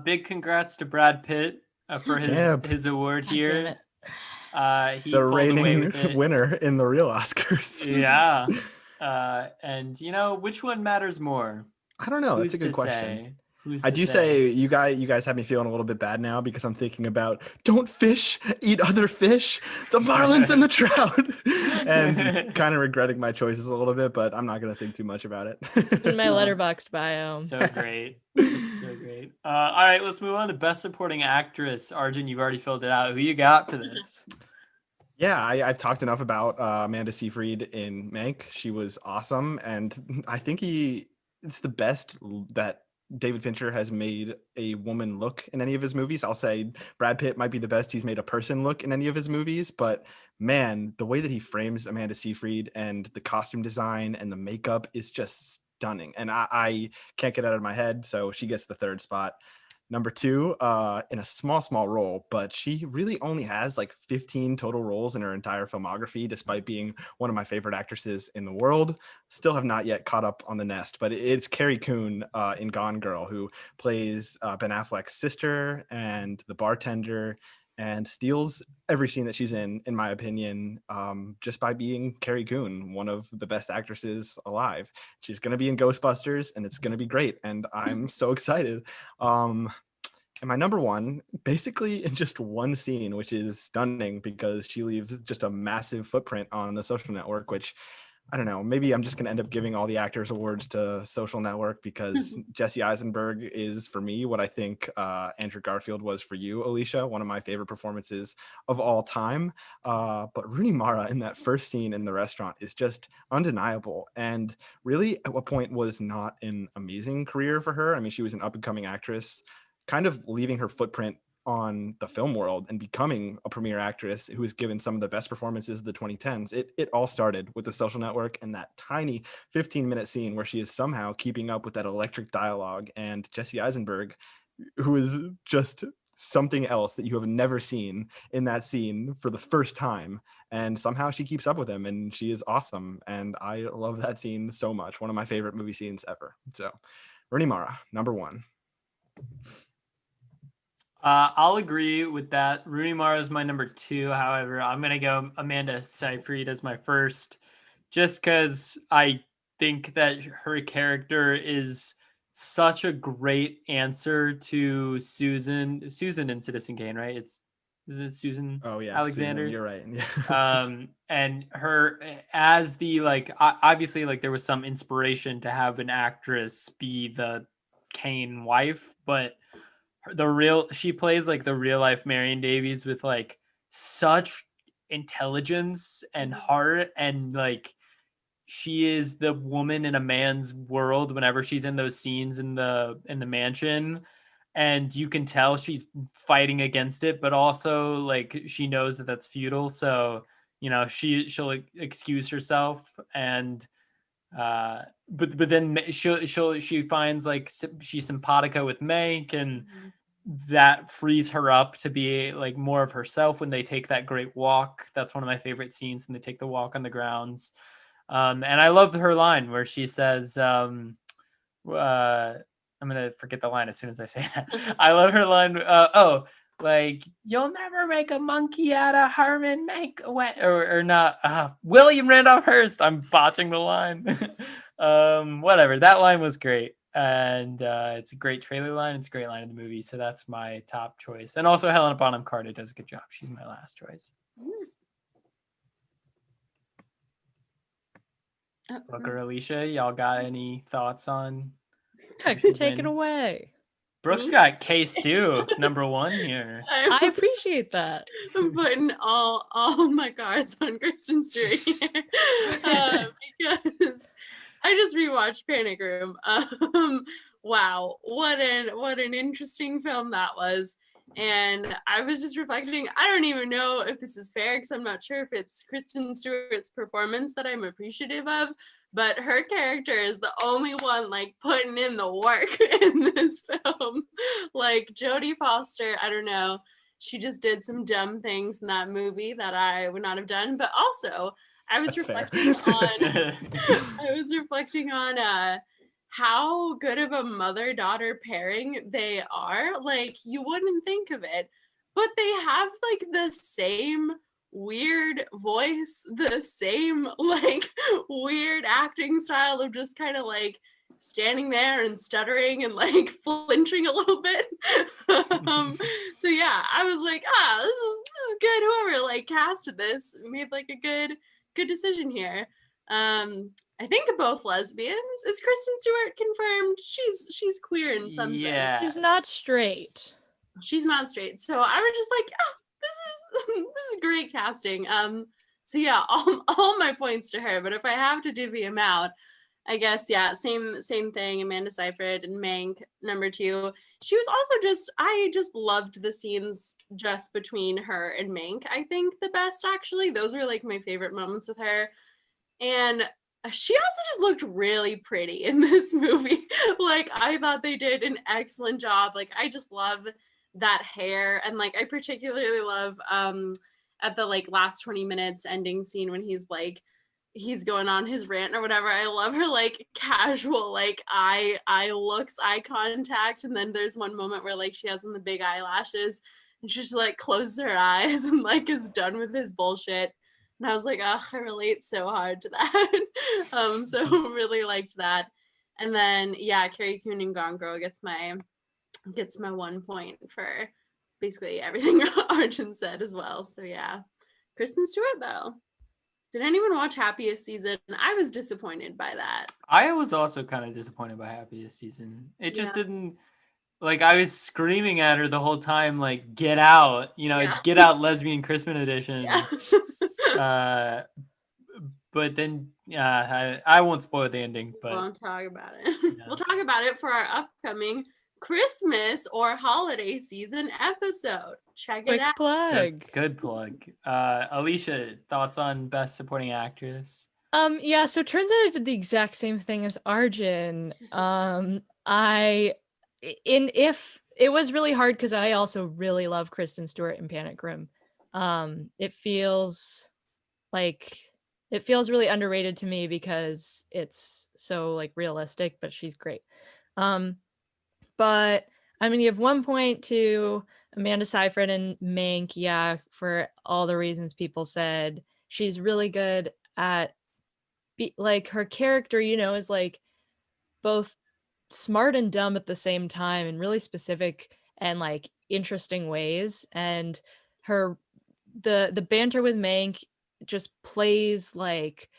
Big congrats to Brad Pitt for his award here. He the reigning winner in the real Oscars. Yeah. And which one matters more? I don't know. That's a good question. I do say you guys have me feeling a little bit bad now because I'm thinking about don't fish eat other fish, the marlins and the trout, and kind of regretting my choices a little bit, but I'm not gonna think too much about it. In my Letterboxd bio. So great. It's so great. All right, let's move on to Best Supporting Actress. Arjun, you've already filled it out. Who you got for this? Yeah, I've talked enough about Amanda Seyfried in Mank. She was awesome, and I think it's the best that David Fincher has made a woman look in any of his movies. I'll say Brad Pitt might be the best he's made a person look in any of his movies, but man, the way that he frames Amanda Seyfried and the costume design and the makeup is just stunning. And I can't get it out of my head, so she gets the third spot. Number two, in a small role, but she really only has like 15 total roles in her entire filmography, despite being one of my favorite actresses in the world. Still have not yet caught up on the nest, but it's Carrie Coon in Gone Girl, who plays Ben Affleck's sister and the bartender, and steals every scene that she's in my opinion, just by being Carrie Coon, one of the best actresses alive. She's going to be in Ghostbusters, and it's going to be great, and I'm so excited. And my number one, basically in just one scene, which is stunning because she leaves just a massive footprint on The Social Network, which I don't know, maybe I'm just going to end up giving all the actors awards to Social Network because Jesse Eisenberg is for me what I think Andrew Garfield was for you, Alicia, one of my favorite performances of all time. But Rooney Mara in that first scene in the restaurant is just undeniable. And really, at what point was not an amazing career for her? I mean, she was an up and coming actress, kind of leaving her footprint on the film world and becoming a premier actress who has given some of the best performances of the 2010s. It all started with The Social Network and that tiny 15-minute scene where she is somehow keeping up with that electric dialogue, and Jesse Eisenberg, who is just something else that you have never seen in that scene for the first time, and somehow she keeps up with him, and she is awesome, and I love that scene so much. One of my favorite movie scenes ever. So Rooney Mara, number one. I'll agree with that. Rooney Mara is my number two. However, I'm going to go Amanda Seyfried as my first, just because I think that her character is such a great answer to Susan in Citizen Kane, right? Is it Susan? Oh yeah, Alexander. Susan, you're right. Yeah. And her as the obviously there was some inspiration to have an actress be the Kane wife, but she plays the real life Marion Davies with such intelligence and heart, and she is the woman in a man's world whenever she's in those scenes in the mansion, and you can tell she's fighting against it, but also she knows that that's futile, so she'll excuse herself, and but then she finds she's simpatico with Mank, and that frees her up to be more of herself when they take that great walk. That's one of my favorite scenes when they take the walk on the grounds. And I love her line where she says, I'm gonna forget the line as soon as I say that. I love her line. You'll never make a monkey out of Herman Mank, or not. William Randolph Hearst. I'm botching the line. Whatever. That line was great, and it's a great trailer line. It's a great line in the movie. So that's my top choice. And also Helena Bonham Carter does a good job. She's my last choice. Brooke or Alicia, y'all got any thoughts on? Take it away. Brooke's got K-Stew, number one here. I appreciate that. I'm putting all my cards on Kristen Stewart here because I just rewatched Panic Room. Wow, what an interesting film that was. And I was just reflecting, I don't even know if this is fair because I'm not sure if it's Kristen Stewart's performance that I'm appreciative of, but her character is the only one putting in the work in this film. Jodie Foster, I don't know, she just did some dumb things in that movie that I would not have done. But also I was reflecting on how good of a mother-daughter pairing they are. You wouldn't think of it, but they have the same weird voice, the same weird acting style of just kind of standing there and stuttering and flinching a little bit. So yeah, I was this is good. Whoever casted this made a good decision here. I think both lesbians. Is Kristen Stewart confirmed? She's queer in some sense. Yeah. She's not straight. She's not straight. So I was just this is great casting. So yeah, all my points to her. But if I have to divvy them out, I guess same thing. Amanda Seyfried and Mank, number two. She was also I just loved the scenes just between her and Mank. I think the best actually. Those were my favorite moments with her. And She also just looked really pretty in this movie. Like, I thought they did an excellent job. Like, I just love that hair. And like, I particularly love at the like last 20 minutes ending scene when he's going on his rant or whatever. I love her like casual like eye contact. And then there's one moment where like she has on the big eyelashes and she just like closes her eyes and like is done with his bullshit. And I was like, oh, I relate so hard to that. So really liked that. And then yeah, Carrie Coon and Gone Girl gets my 1 point for basically everything Arjun said as well. So yeah. Kristen Stewart though. Did anyone watch Happiest Season? I was disappointed by that. I was also kind of disappointed by Happiest Season. It just Yeah. didn't, like, I was screaming at her the whole time, like, get out. You know, it's Yeah. Get Out Lesbian Christmas Edition. Yeah. But then I won't spoil the ending, but Won't talk about it. Yeah. We'll talk about it for our upcoming Christmas or holiday season episode. Check Quick it out. plug. good plug. Alicia, thoughts on Best Supporting Actress? Yeah, so it turns out I did the exact same thing as Arjun. If it was really hard because I also really love Kristen Stewart in Panic Room. It feels really underrated to me because it's so like realistic, but she's great. But I'm gonna give 1 point to Amanda Seyfried and Mank, yeah, for all the reasons people said. She's really good at like her character, you know, is like both smart and dumb at the same time in really specific and like interesting ways. And her the banter with Mank just plays like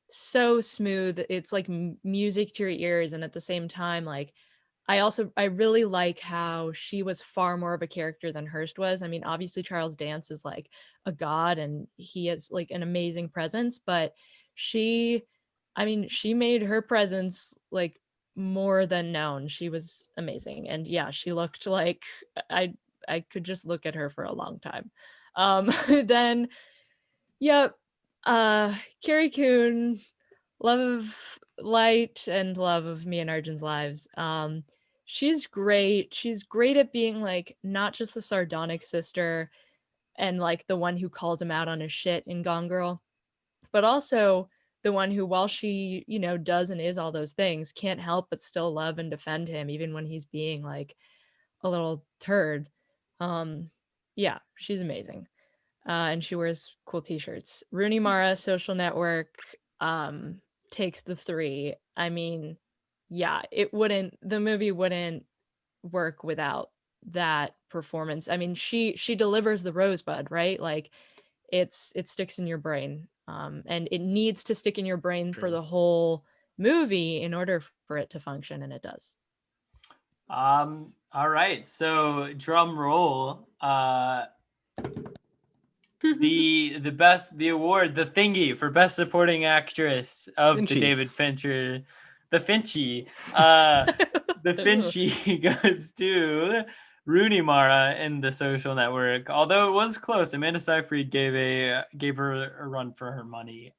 so smooth. It's like music to your ears, and at the same time, like I really like how she was far more of a character than Hearst was. I mean, obviously Charles Dance is like a god and he has like an amazing presence, but she she made her presence like more than known. She was amazing. And yeah, she looked like I could just look at her for a long time. Then yeah, Carrie Coon, love of light and love of me and Arjun's lives. She's great. She's great at being like not just the sardonic sister and like the one who calls him out on his shit in Gone Girl, but also the one who, while she, you know, does and is all those things, can't help but still love and defend him even when he's being like a little turd. Yeah, she's amazing. And she wears cool t-shirts. Rooney Mara, Social Network, takes the 3. I mean, yeah, the movie wouldn't work without that performance. I mean, she delivers the rosebud, right? Like it sticks in your brain. And it needs to stick in your brain for the whole movie in order for it to function, and it does. All right, so drum roll. The award, the Thingie for Best Supporting Actress of Finchie. the David Fincher, the Finchie. The Finchie goes to Rooney Mara in The Social Network. Although it was close, Amanda Seyfried gave her a run for her money.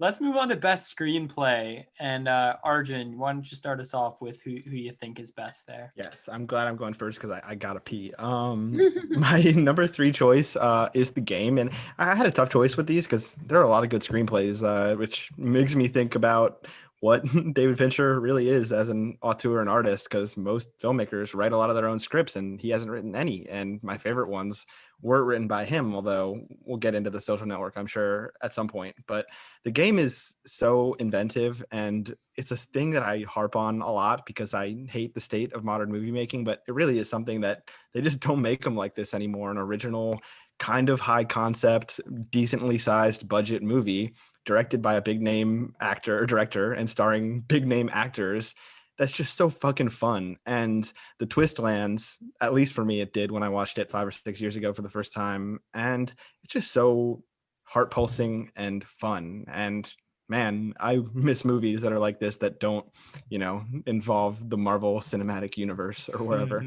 Let's move on to Best Screenplay. And Arjun, why don't you start us off with who you think is best there? Yes, I'm glad I'm going first because I gotta pee. My number 3 choice is The Game, and I had a tough choice with these because there are a lot of good screenplays, which makes me think about what David Fincher really is as an auteur and artist, because most filmmakers write a lot of their own scripts and he hasn't written any. And my favorite ones were written by him, although we'll get into The Social Network, I'm sure, at some point. But The Game is so inventive, and it's a thing that I harp on a lot because I hate the state of modern movie making, but it really is something that they just don't make them like this anymore. An original, kind of high concept, decently sized budget movie directed by a big name actor or director and starring big name actors. That's just so fucking fun. And the twist lands, at least for me, it did when I watched it 5 or 6 years ago for the first time. And it's just so heart pulsing and fun. And man, I miss movies that are like this that don't, involve the Marvel Cinematic Universe or wherever.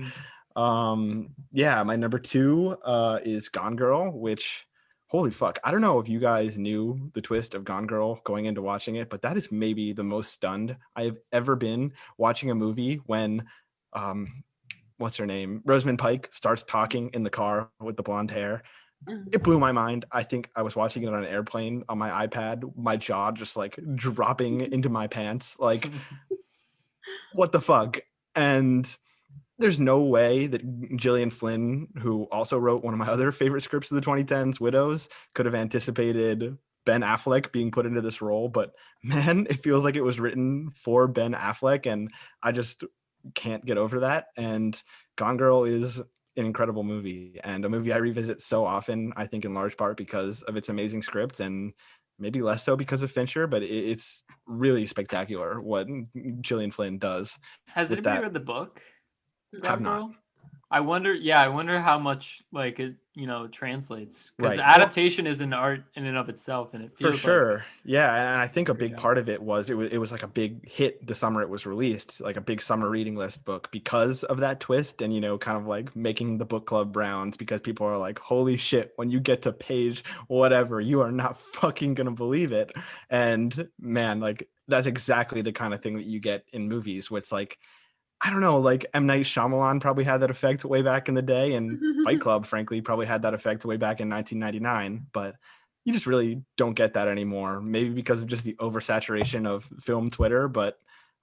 Yeah, my number 2 is Gone Girl, which, holy fuck. I don't know if you guys knew the twist of Gone Girl going into watching it, but that is maybe the most stunned I have ever been watching a movie when what's her name? Rosamund Pike starts talking in the car with the blonde hair. It blew my mind. I think I was watching it on an airplane on my iPad, my jaw just like dropping into my pants. Like, what the fuck? And there's no way that Gillian Flynn, who also wrote one of my other favorite scripts of the 2010s, Widows, could have anticipated Ben Affleck being put into this role. But man, it feels like it was written for Ben Affleck, and I just can't get over that. And Gone Girl is an incredible movie, and a movie I revisit so often, I think in large part because of its amazing script, and maybe less so because of Fincher, but it's really spectacular what Gillian Flynn does. Has with anybody that. read the book? Have Gone not. Girl? I wonder how much like it, translates, because Right. Well, adaptation is an art in and of itself, and it for feels like sure. Yeah. And I think a great big job. part of it was like a big hit the summer it was released, like a big summer reading list book because of that twist and, kind of like making the book club rounds because people are like, holy shit, when you get to page whatever, you are not fucking gonna believe it. And man, like that's exactly the kind of thing that you get in movies where it's like, I don't know, like M. Night Shyamalan probably had that effect way back in the day, and Fight Club, frankly, probably had that effect way back in 1999. But you just really don't get that anymore. Maybe because of just the oversaturation of film Twitter, but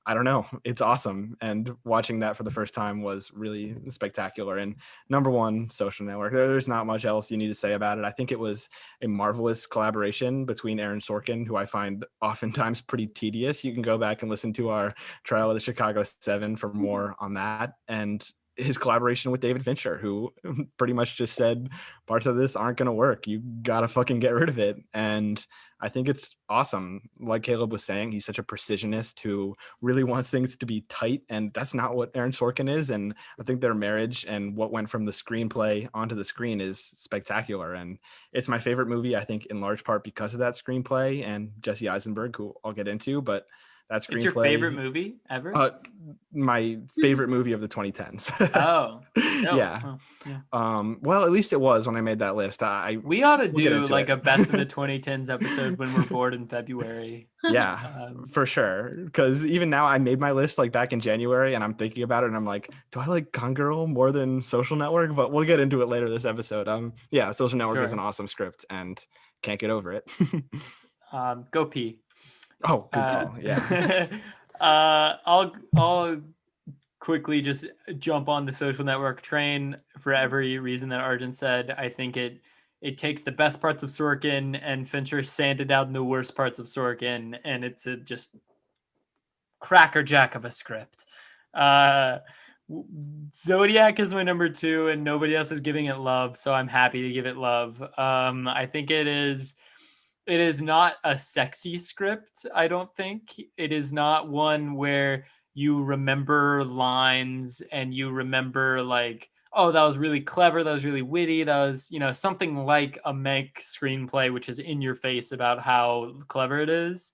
I don't know. It's awesome. And watching that for the first time was really spectacular. And number one, Social Network. There's not much else you need to say about it. I think it was a marvelous collaboration between Aaron Sorkin, who I find oftentimes pretty tedious. You can go back and listen to our Trial of the Chicago 7 for more on that. And his collaboration with David Fincher, who pretty much just said parts of this aren't going to work. You got to fucking get rid of it. And I think it's awesome. Like Caleb was saying, he's such a precisionist who really wants things to be tight. And that's not what Aaron Sorkin is. And I think their marriage and what went from the screenplay onto the screen is spectacular. And it's my favorite movie, I think, in large part because of that screenplay and Jesse Eisenberg, who I'll get into. But that screenplay. It's your favorite movie ever? My favorite movie of the 2010s. Oh, no. Yeah. Oh, yeah. Well, at least it was when I made that list. We ought to we'll get do into like it. a best of the 2010s episode when we're bored in February. Yeah, for sure. Because even now, I made my list like back in January, and I'm thinking about it, and I'm like, do I like Gone Girl more than Social Network? But we'll get into it later this episode. Yeah, Social Network is an Sure. awesome script, and can't get over it. Go pee. Oh, good call. Yeah. I'll quickly just jump on the Social Network train for every reason that Arjun said. I think it takes the best parts of Sorkin and Fincher sanded out the worst parts of Sorkin, and it's a just crackerjack of a script. Zodiac is my number 2, and nobody else is giving it love, so I'm happy to give it love. I think it is not a sexy script. I don't think it is not one where you remember lines and you remember like, oh, that was really clever, that was really witty, that was, something like a Mank screenplay, which is in your face about how clever it is.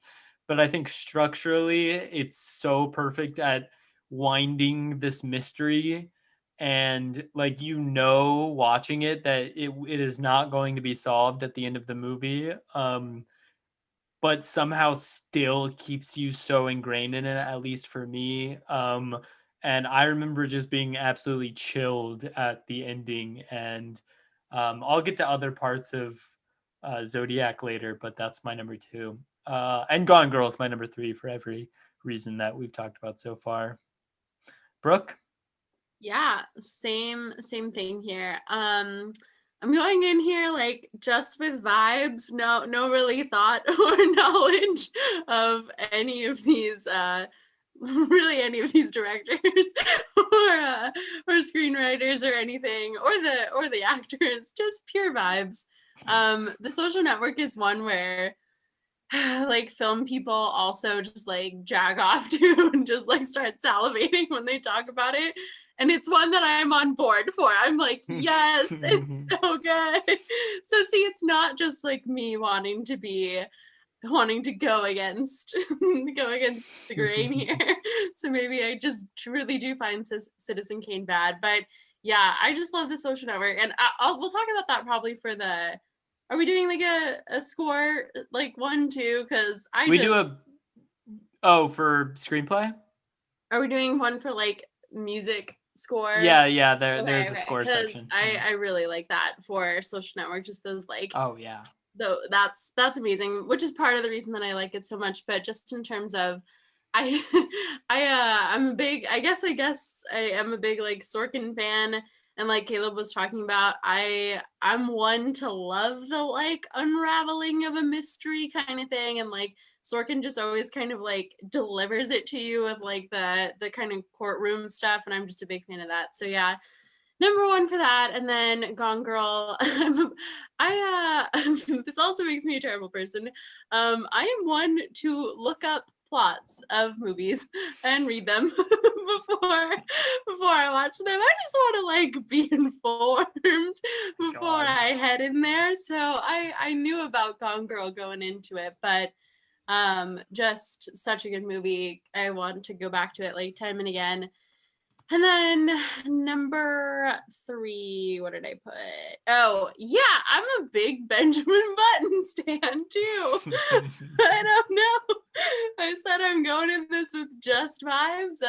But I think structurally it's so perfect at winding this mystery, and like, watching it that it is not going to be solved at the end of the movie, but somehow still keeps you so ingrained in it, at least for me. And I remember just being absolutely chilled at the ending. And I'll get to other parts of Zodiac later, but that's my number 2. And Gone Girl is my number 3 for every reason that we've talked about so far. Brooke? Yeah, same thing here. I'm going in here like just with vibes, no really thought or knowledge of any of these really any of these directors or screenwriters or anything, or the actors, just pure vibes. The Social Network is one where like film people also just like jag off to and just like start salivating when they talk about it. And it's one that I'm on board for. I'm like, yes, it's so good. So see, it's not just like me wanting to go against the grain here. So maybe I just truly do find Citizen Kane bad. But yeah, I just love the Social Network, and we'll talk about that probably for the Are we doing like a score, like 1, 2? Because We do for screenplay? Are we doing one for like music score? Yeah, there's a score Because section. I really like that for Social Network, just those like, Oh yeah. though that's amazing, which is part of the reason that I like it so much. But just in terms of, I I'm a big, I guess I am a big like Sorkin fan, and like Caleb was talking about, I'm one to love the like unraveling of a mystery kind of thing, and like Sorkin just always kind of like delivers it to you with like the kind of courtroom stuff, and I'm just a big fan of that. So yeah, number 1 for that. And then Gone Girl. This also makes me a terrible person. I am one to look up plots of movies and read them before I watch them. I just want to like be informed before I head in there. So I knew about Gone Girl going into it, but just such a good movie. I want to go back to it like time and again. And then number 3, what did I put? Oh, yeah, I'm a big Benjamin Button stan too. I don't know. I said I'm going in this with just vibes.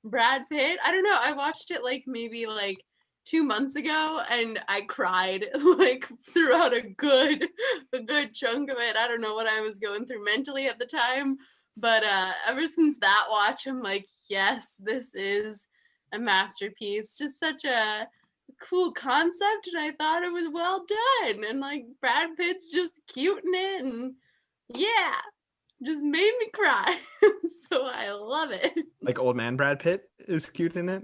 Brad Pitt. I don't know. I watched it like maybe like 2 months ago, and I cried like throughout a good chunk of it. I don't know what I was going through mentally at the time, but ever since that watch, I'm like, yes, this is a masterpiece. Just such a cool concept, and I thought it was well done. And like Brad Pitt's just cute in it, and yeah, just made me cry. So I love it. Like old man Brad Pitt is cute in it.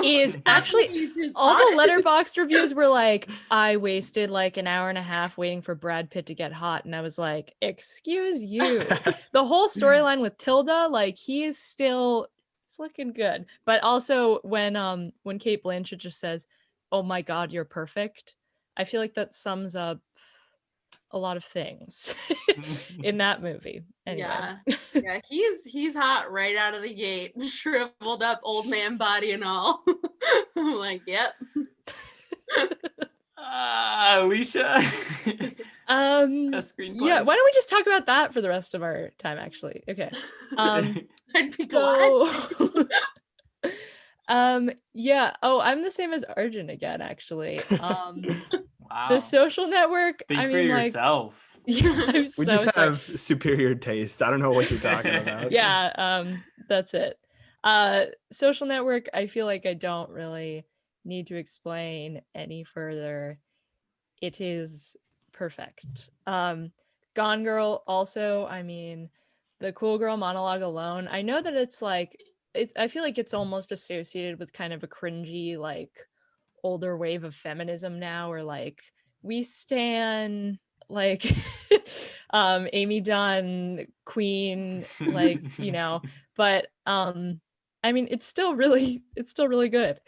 He is actually, all the Letterboxd reviews were like, I wasted like an hour and a half waiting for Brad Pitt to get hot, and I was like, excuse you. The whole storyline with Tilda, like he is still, it's looking good. But also when Kate Blanchett just says, oh my god, you're perfect, I feel like that sums up a lot of things in that movie. Anyway. Yeah, he's hot right out of the gate, shriveled up old man body and all. I'm like, yep. Alicia. Yeah, why don't we just talk about that for the rest of our time, actually? Okay. I'd be glad. Yeah. Oh, I'm the same as Arjun again, actually. Wow. The Social Network. Think I for mean, yourself. Like, yeah, I'm We so just sorry. have superior taste. I don't know what you're talking about. Yeah. That's it. Social Network. I feel like I don't really need to explain any further. It is perfect. Gone Girl. Also, I mean, the cool girl monologue alone. I know that it's like, I feel like it's almost associated with kind of a cringy, like older wave of feminism now, or like we stan like Amy Dunn, Queen, like, you know, but I mean it's still really good.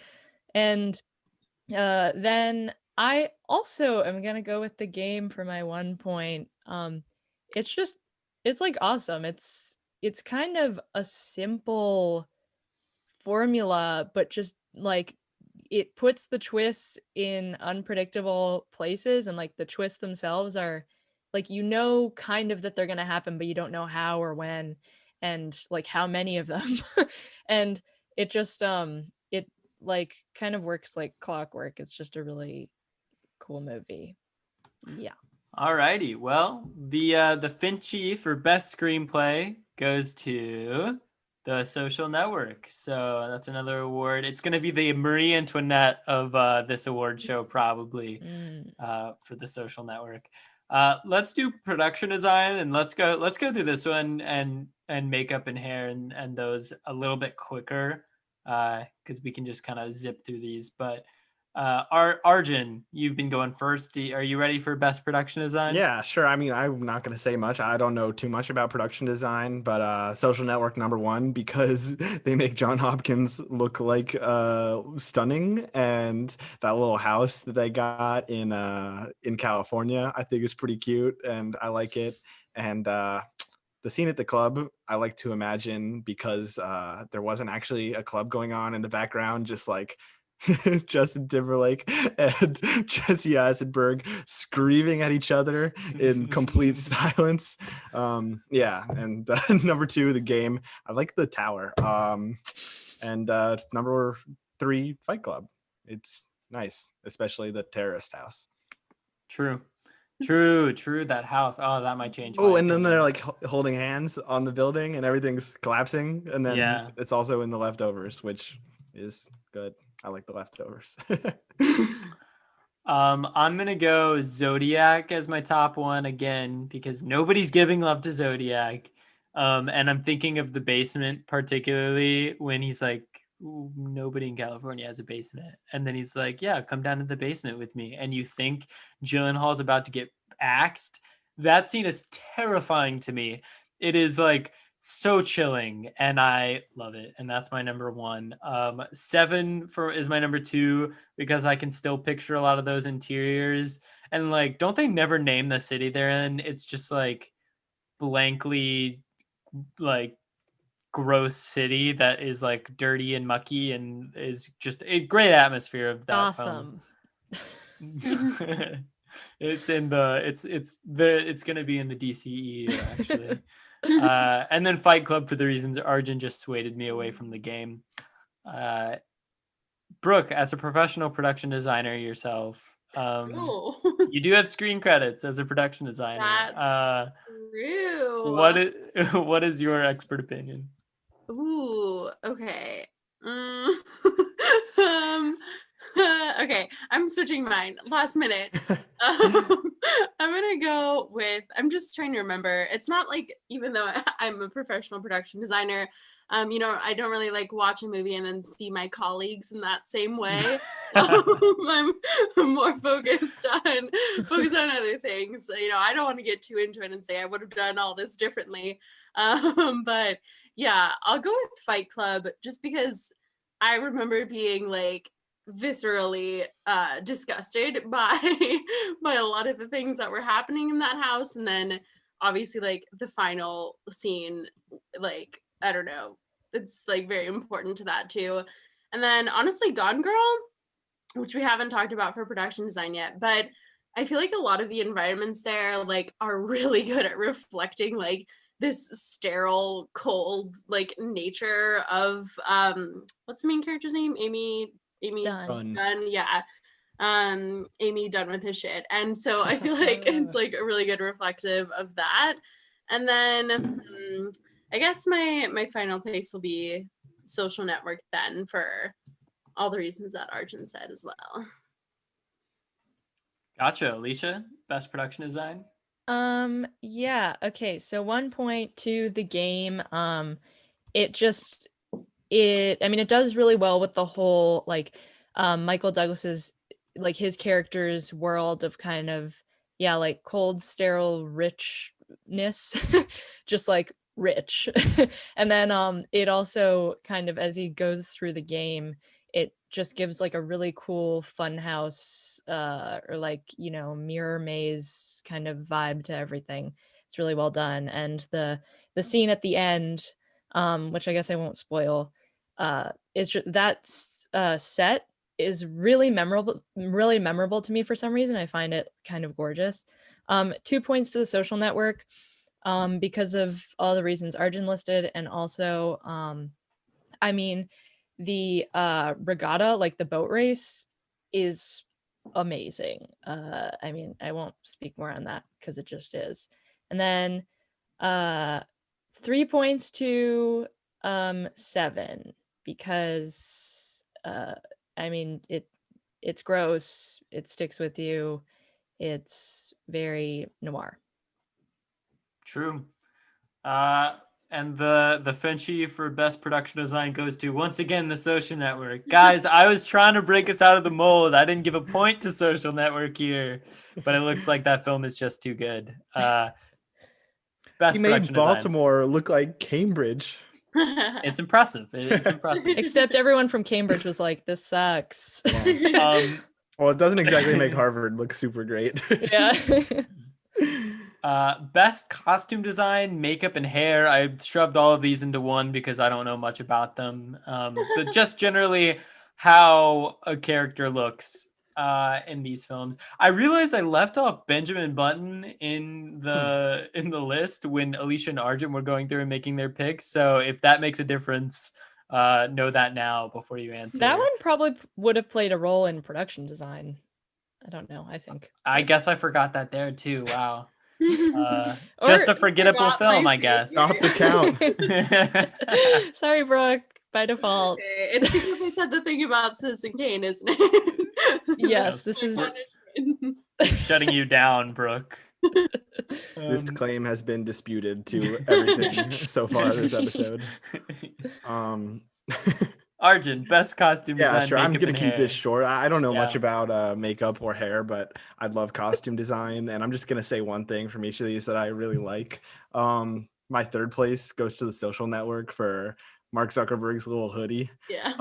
And then I also am gonna go with The Game for my 1 point. It's like awesome. It's kind of a simple formula, but just like it puts the twists in unpredictable places, and like the twists themselves are like, you know, kind of that they're going to happen, but you don't know how or when, and like how many of them. And it just it like kind of works like clockwork. It's just a really cool movie. Yeah. Alrighty. Well, the Finchie for best screenplay goes to The Social Network. So that's another award. It's going to be the Marie Antoinette of this award show, probably, for The Social Network. Let's do production design, and let's go through this one and makeup and hair and those a little bit quicker, because we can just kind of zip through these. But Arjun, you've been going first. Are you ready for best production design? Yeah, sure. I mean, I'm not going to say much. I don't know too much about production design, but Social Network number 1, because they make John Hopkins look like stunning, and that little house that they got in California, I think is pretty cute, and I like it. And the scene at the club, I like to imagine, because there wasn't actually a club going on in the background, just like Justin Timberlake and Jesse Eisenberg screaming at each other in complete silence. Yeah, and number 2, The Game. I like The Tower. And number 3, Fight Club. It's nice, especially the terrorist house. True. That house. Oh, that might change. Oh, my and then opinion. they're like holding hands on the building and everything's collapsing. And then Yeah. it's also in The Leftovers, which is good. I like The Leftovers. I'm gonna go Zodiac as my top one again because nobody's giving love to Zodiac. And I'm thinking of The Basement particularly when he's like, "Ooh, nobody in California has a basement," and then he's like, "Yeah, come down to the basement with me." And you think Gyllenhaal's about to get axed. That scene is terrifying to me. It is like so chilling, and I love it. And that's my number 1. 7 is my number 2 because I can still picture a lot of those interiors. And like, don't they never name the city they're in? It's just like blankly like gross city that is like dirty and mucky and is just a great atmosphere of that film. Awesome. It's gonna be in the DCE actually. And then Fight Club for the reasons Arjun just swayed me away from The Game. Brooke, as a professional production designer yourself, Oh, you do have screen credits as a production designer. that's true. What is your expert opinion? Ooh, okay. Okay, I'm switching mine. Last minute. I'm gonna go with. I'm just trying to remember. It's not like even though I'm a professional production designer, I don't really like watch a movie and then see my colleagues in that same way. I'm more focused on other things. I don't want to get too into it and say I would have done all this differently. But yeah, I'll go with Fight Club just because I remember being like viscerally disgusted by by a lot of the things that were happening in that house, and then obviously like the final scene, like I don't know, it's like very important to that too. And then honestly, Gone Girl, which we haven't talked about for production design yet, but I feel like a lot of the environments there like are really good at reflecting like this sterile, cold, like nature of what's the main character's name? Amy Done. Dunn, yeah. Amy Dunn with his shit. And so I feel like it's like a really good reflective of that. And then I guess my final place will be Social Network then for all the reasons that Arjun said as well. Gotcha. Alicia, best production design? Yeah, okay. So 1 point to The Game. It does really well with the whole like Michael Douglas's like his character's world of kind of like cold, sterile richness, just like rich. And then it also kind of as he goes through the game, it just gives like a really cool fun house or like mirror maze kind of vibe to everything. It's really well done. And the scene at the end, which I guess I won't spoil, is just that set is really memorable to me for some reason. I find it kind of gorgeous. 2 points to The Social Network because of all the reasons Arjun listed, and also the regatta, like the boat race, is amazing. I won't speak more on that because it just is. And then 3 points to 7 because it's gross, it sticks with you, it's very noir. True. And the Finchie for best production design goes to once again The Social Network. Guys, I was trying to break us out of the mold. I didn't give a point to Social Network here, but it looks like that film is just too good. Best He made Baltimore look like Cambridge. It's impressive. It's impressive. Except everyone from Cambridge was like, this sucks. Well, it doesn't exactly make Harvard look super great. Yeah. Best costume design, makeup, and hair. I shoved all of these into one because I don't know much about them. But just generally how a character looks in these films. I realized I left off Benjamin Button in the list when Alicia and Arjun were going through and making their picks. So if that makes a difference, know that now before you answer. That one probably would have played a role in production design. I don't know. I think. I guess I forgot that there too. Wow. Or- Just a forgettable Forgot my film, I face. guess. Stop the count. Sorry, Brooke. By default. Okay, it's because I said the thing about Citizen Kane, isn't it? Yes, That's this my is- punishment. Shutting you down, Brooke. This claim has been disputed to everything so far this episode. Arjun, best costume Yeah, design, sure. I'm makeup, gonna and keep this hair. short. I don't know much Yeah. about makeup or hair, but I love costume design, and I'm just gonna say one thing from each of these that I really like. My third place goes to The Social Network for Mark Zuckerberg's little hoodie. Yeah.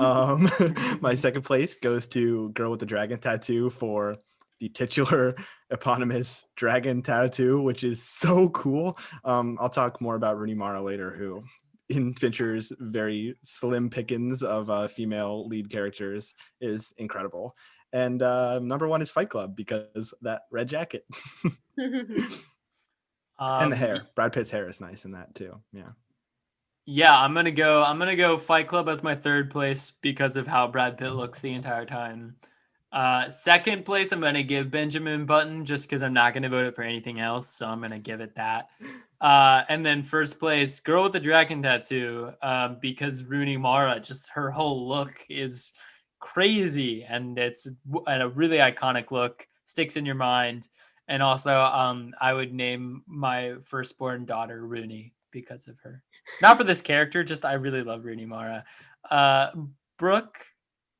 My second place goes to Girl with the Dragon Tattoo for the titular eponymous dragon tattoo, which is so cool. I'll talk more about Rooney Mara later, who in Fincher's very slim pickings of female lead characters is incredible. And number one is Fight Club because that red jacket and the hair. Brad Pitt's hair is nice in that too. Yeah. Yeah, I'm gonna go Fight Club as my third place because of how Brad Pitt looks the entire time. Second place, I'm gonna give Benjamin Button just because I'm not gonna vote it for anything else, so I'm gonna give it that. And then first place, Girl with the Dragon Tattoo, because Rooney Mara, just her whole look is crazy, and it's a really iconic look, sticks in your mind. And also, I would name my firstborn daughter Rooney because of her. Not for this character, just I really love Rooney Mara. Brooke,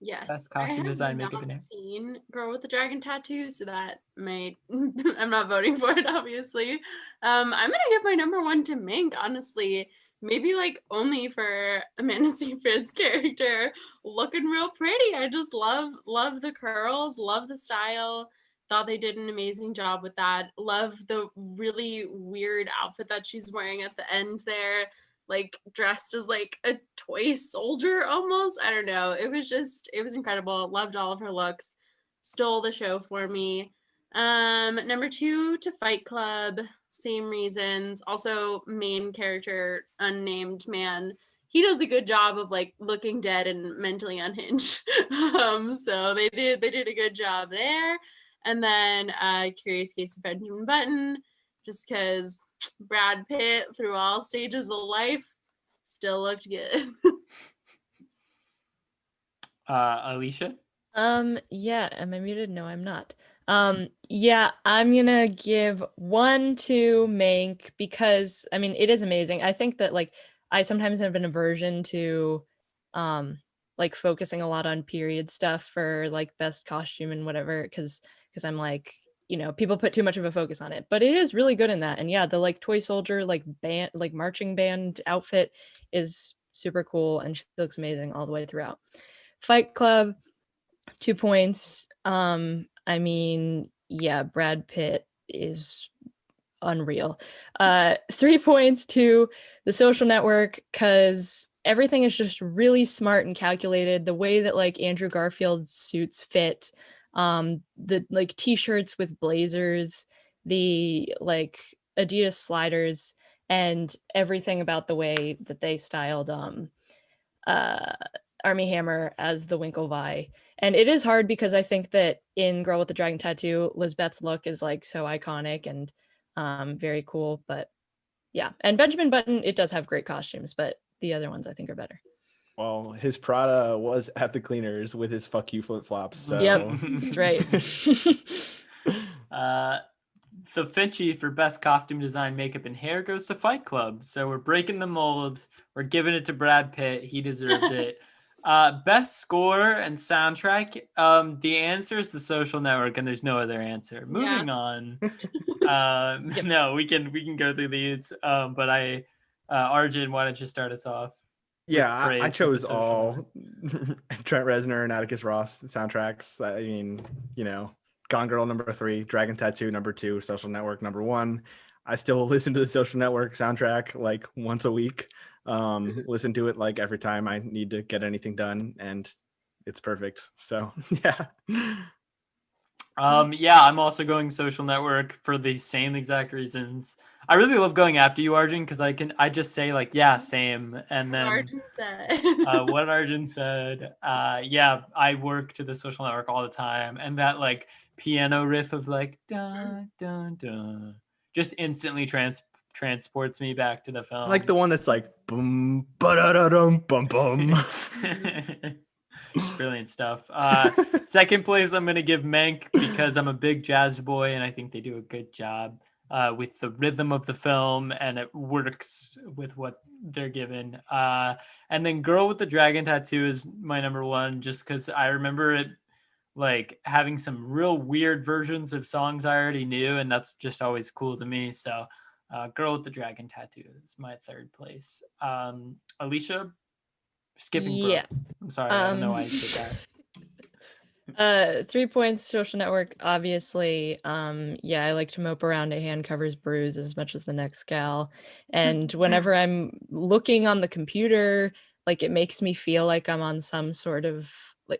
Yes, best costume design, makeup, and hair. Seen Girl with the Dragon Tattoo, so that might I'm not voting for it, obviously. I'm gonna give my number one to Mank, honestly. Maybe like only for Amanda Seyfried's character looking real pretty. I just love the curls, love the style. Thought they did an amazing job with that. Love the really weird outfit that she's wearing at the end there, like dressed as like a toy soldier almost. I don't know. It was incredible. Loved all of her looks. Stole the show for me. Number two to Fight Club, same reasons. Also, main character, unnamed man. He does a good job of like looking dead and mentally unhinged. So they did a good job there. And then Curious Case of Benjamin Button, just because Brad Pitt through all stages of life still looked good. Alicia? Yeah, am I muted? No, I'm not. Yeah, I'm gonna give one to Mank because I mean it is amazing. I think that like I sometimes have an aversion to like focusing a lot on period stuff for like best costume and whatever because I'm like, you know, people put too much of a focus on it. But it is really good in that. And yeah, the like toy soldier like band like marching band outfit is super cool and she looks amazing all the way throughout. Fight Club, 2 points. I mean, yeah, Brad Pitt is unreal. 3 points to The Social Network because everything is just really smart and calculated. The way that like Andrew Garfield's suits fit, the like t-shirts with blazers, the like Adidas sliders, and everything about the way that they styled Armie Hammer as the Winklevi. And it is hard because I think that in Girl with the Dragon Tattoo, Lisbeth's look is like so iconic and very cool. But yeah, and Benjamin Button, it does have great costumes, but the other ones I think are better. Well, his Prada was at the cleaners with his fuck you flip flops. So Yep, that's right. The Finchie for best costume design, makeup, and hair goes to Fight Club. So we're breaking the mold. We're giving it to Brad Pitt. He deserves it. Best score and soundtrack. The answer is The Social Network, and there's no other answer. Moving on. No, we can go through these. But Arjun, why don't you start us off? Yeah, I praise for The chose Social all Trent Reznor and Atticus Ross soundtracks. I mean, you know, Gone Girl number 3, Dragon Tattoo number 2, Social Network number 1. I still listen to the Social Network soundtrack like once a week. Listen to it like every time I need to get anything done, and it's perfect. So yeah. Yeah, I'm also going Social Network for the same exact reasons. I really love going after you, Arjun, because I just say like, yeah, same, and then Arjun said. what Arjun said. Yeah, I work to the Social Network all the time, and that like piano riff of like dun dun dun just instantly transports me back to the I film. like the one that's like boom ba da da dum bum bum. It's brilliant stuff. Second place, I'm going to give Mank because I'm a big jazz boy and I think they do a good job with the rhythm of the film and it works with what they're given. And then Girl with the Dragon Tattoo is my number one just because I remember it like having some real weird versions of songs I already knew and that's just always cool to me. So Girl with the Dragon Tattoo is my third place. Alicia, skipping Yeah. Brooke. I'm sorry, I don't know why I did that. 3 points, Social Network, obviously. Yeah, I like to mope around a hand covers bruise as much as the next gal. And whenever I'm looking on the computer, like it makes me feel like I'm on some sort of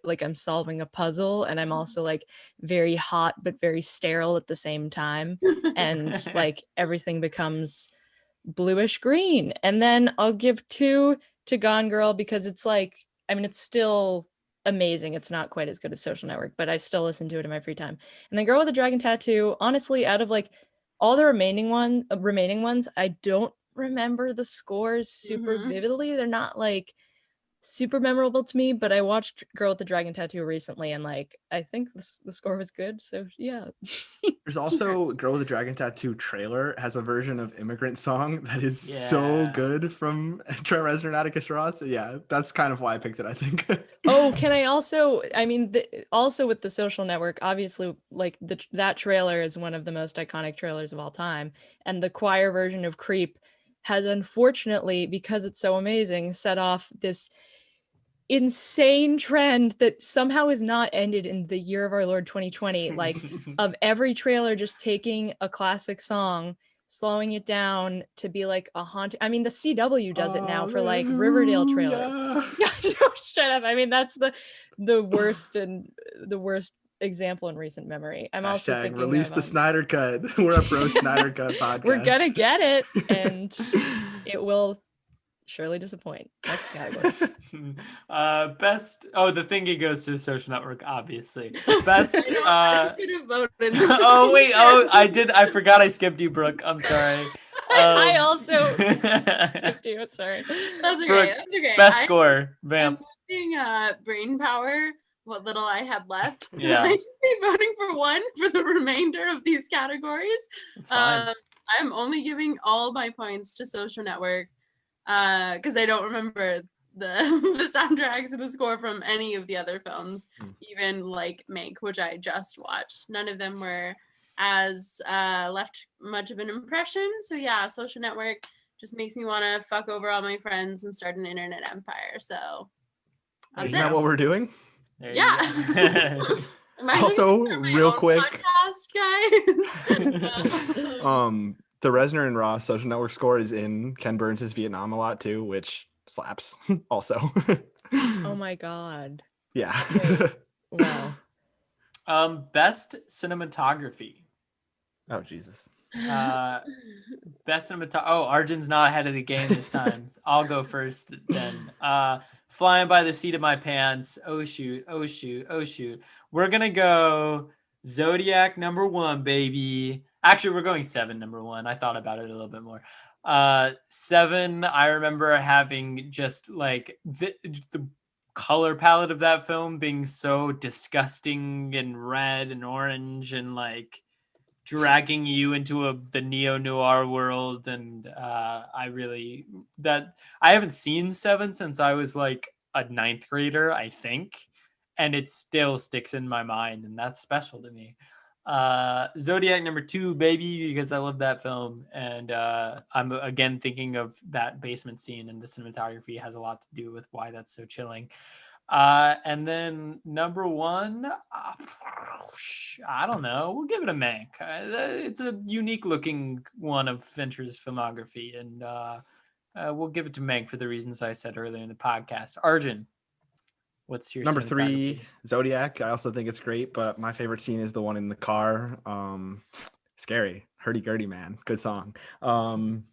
like I'm solving a puzzle and I'm also like very hot but very sterile at the same time. And like everything becomes bluish green. And then I'll give 2 to Gone Girl because it's like, I mean, it's still amazing. It's not quite as good as Social Network, but I still listen to it in my free time. And then Girl with the Dragon Tattoo, honestly, out of like all the remaining ones, I don't remember the scores super vividly. They're not like super memorable to me, but I watched Girl with the Dragon Tattoo recently and like I think the score was good. So yeah. There's also Girl with the Dragon Tattoo trailer has a version of Immigrant Song that is so Yeah. good from Trent Reznor and Atticus Ross. Yeah, that's kind of why I picked it, I think. Oh, can I also, I mean, also with the Social Network, obviously, like that trailer is one of the most iconic trailers of all time. And the choir version of Creep has unfortunately, because it's so amazing, set off this insane trend that somehow is not ended in the year of our Lord 2020. Like, of every trailer just taking a classic song, slowing it down to be like a haunting. I mean, the CW does it now for like Riverdale trailers. No, shut up. I mean, that's the worst and the worst example in recent memory. I'm also Hashtag thinking release of, the Snyder Cut. We're a pro Snyder Cut podcast. we're gonna get it, and it will surely disappoint. Next category. Best. Oh, the thingy goes to Social Network, obviously. Best. I could have voted. This Oh wait. Oh, I did. I forgot I skipped you, Brooke. I'm sorry. I also skipped you. Sorry. That's okay. Brooke, That's okay. Best score. I'm Vamp. losing brain power, what little I had left. So Yeah. I might just be voting for one for the remainder of these categories. It's fine. I'm only giving all my points to Social Network because I don't remember the soundtracks or the score from any of the other films, even like Mank, which I just watched. None of them were as left much of an impression. So yeah, Social Network just makes me want to fuck over all my friends and start an internet empire. So Isn't that what we're doing? There yeah. you go. Also, real quick, podcast, guys. the Reznor and Ross Social Network score is in Ken Burns' Vietnam a lot too, which slaps also. Oh my god. Yeah. Wow. Best cinematography. Oh Jesus. Best cinematography. Oh, Arjun's not ahead of the game this time. I'll go first then. Flying by the seat of my pants. Oh shoot. Oh shoot. Oh shoot. We're gonna go Zodiac number 1, baby. Actually, we're going 7 number 1. I thought about it a little bit more. 7. I remember having just like the color palette of that film being so disgusting and red and orange and like dragging you into the neo-noir world. And I haven't seen 7 since I was like a 9th grader, I think, and it still sticks in my mind, and that's special to me. Zodiac number 2, baby, because I love that film, and I'm again thinking of that basement scene, and the cinematography has a lot to do with why that's so chilling. And then number 1, I don't know. We'll give it a Mank. It's a unique looking one of Fincher's filmography, and we'll give it to Mank for the reasons I said earlier in the podcast. Arjun, What's your Number 3, cinematography? Zodiac. I also think it's great, but my favorite scene is the one in the car. Scary, hurdy-gurdy, man. Good song. 2,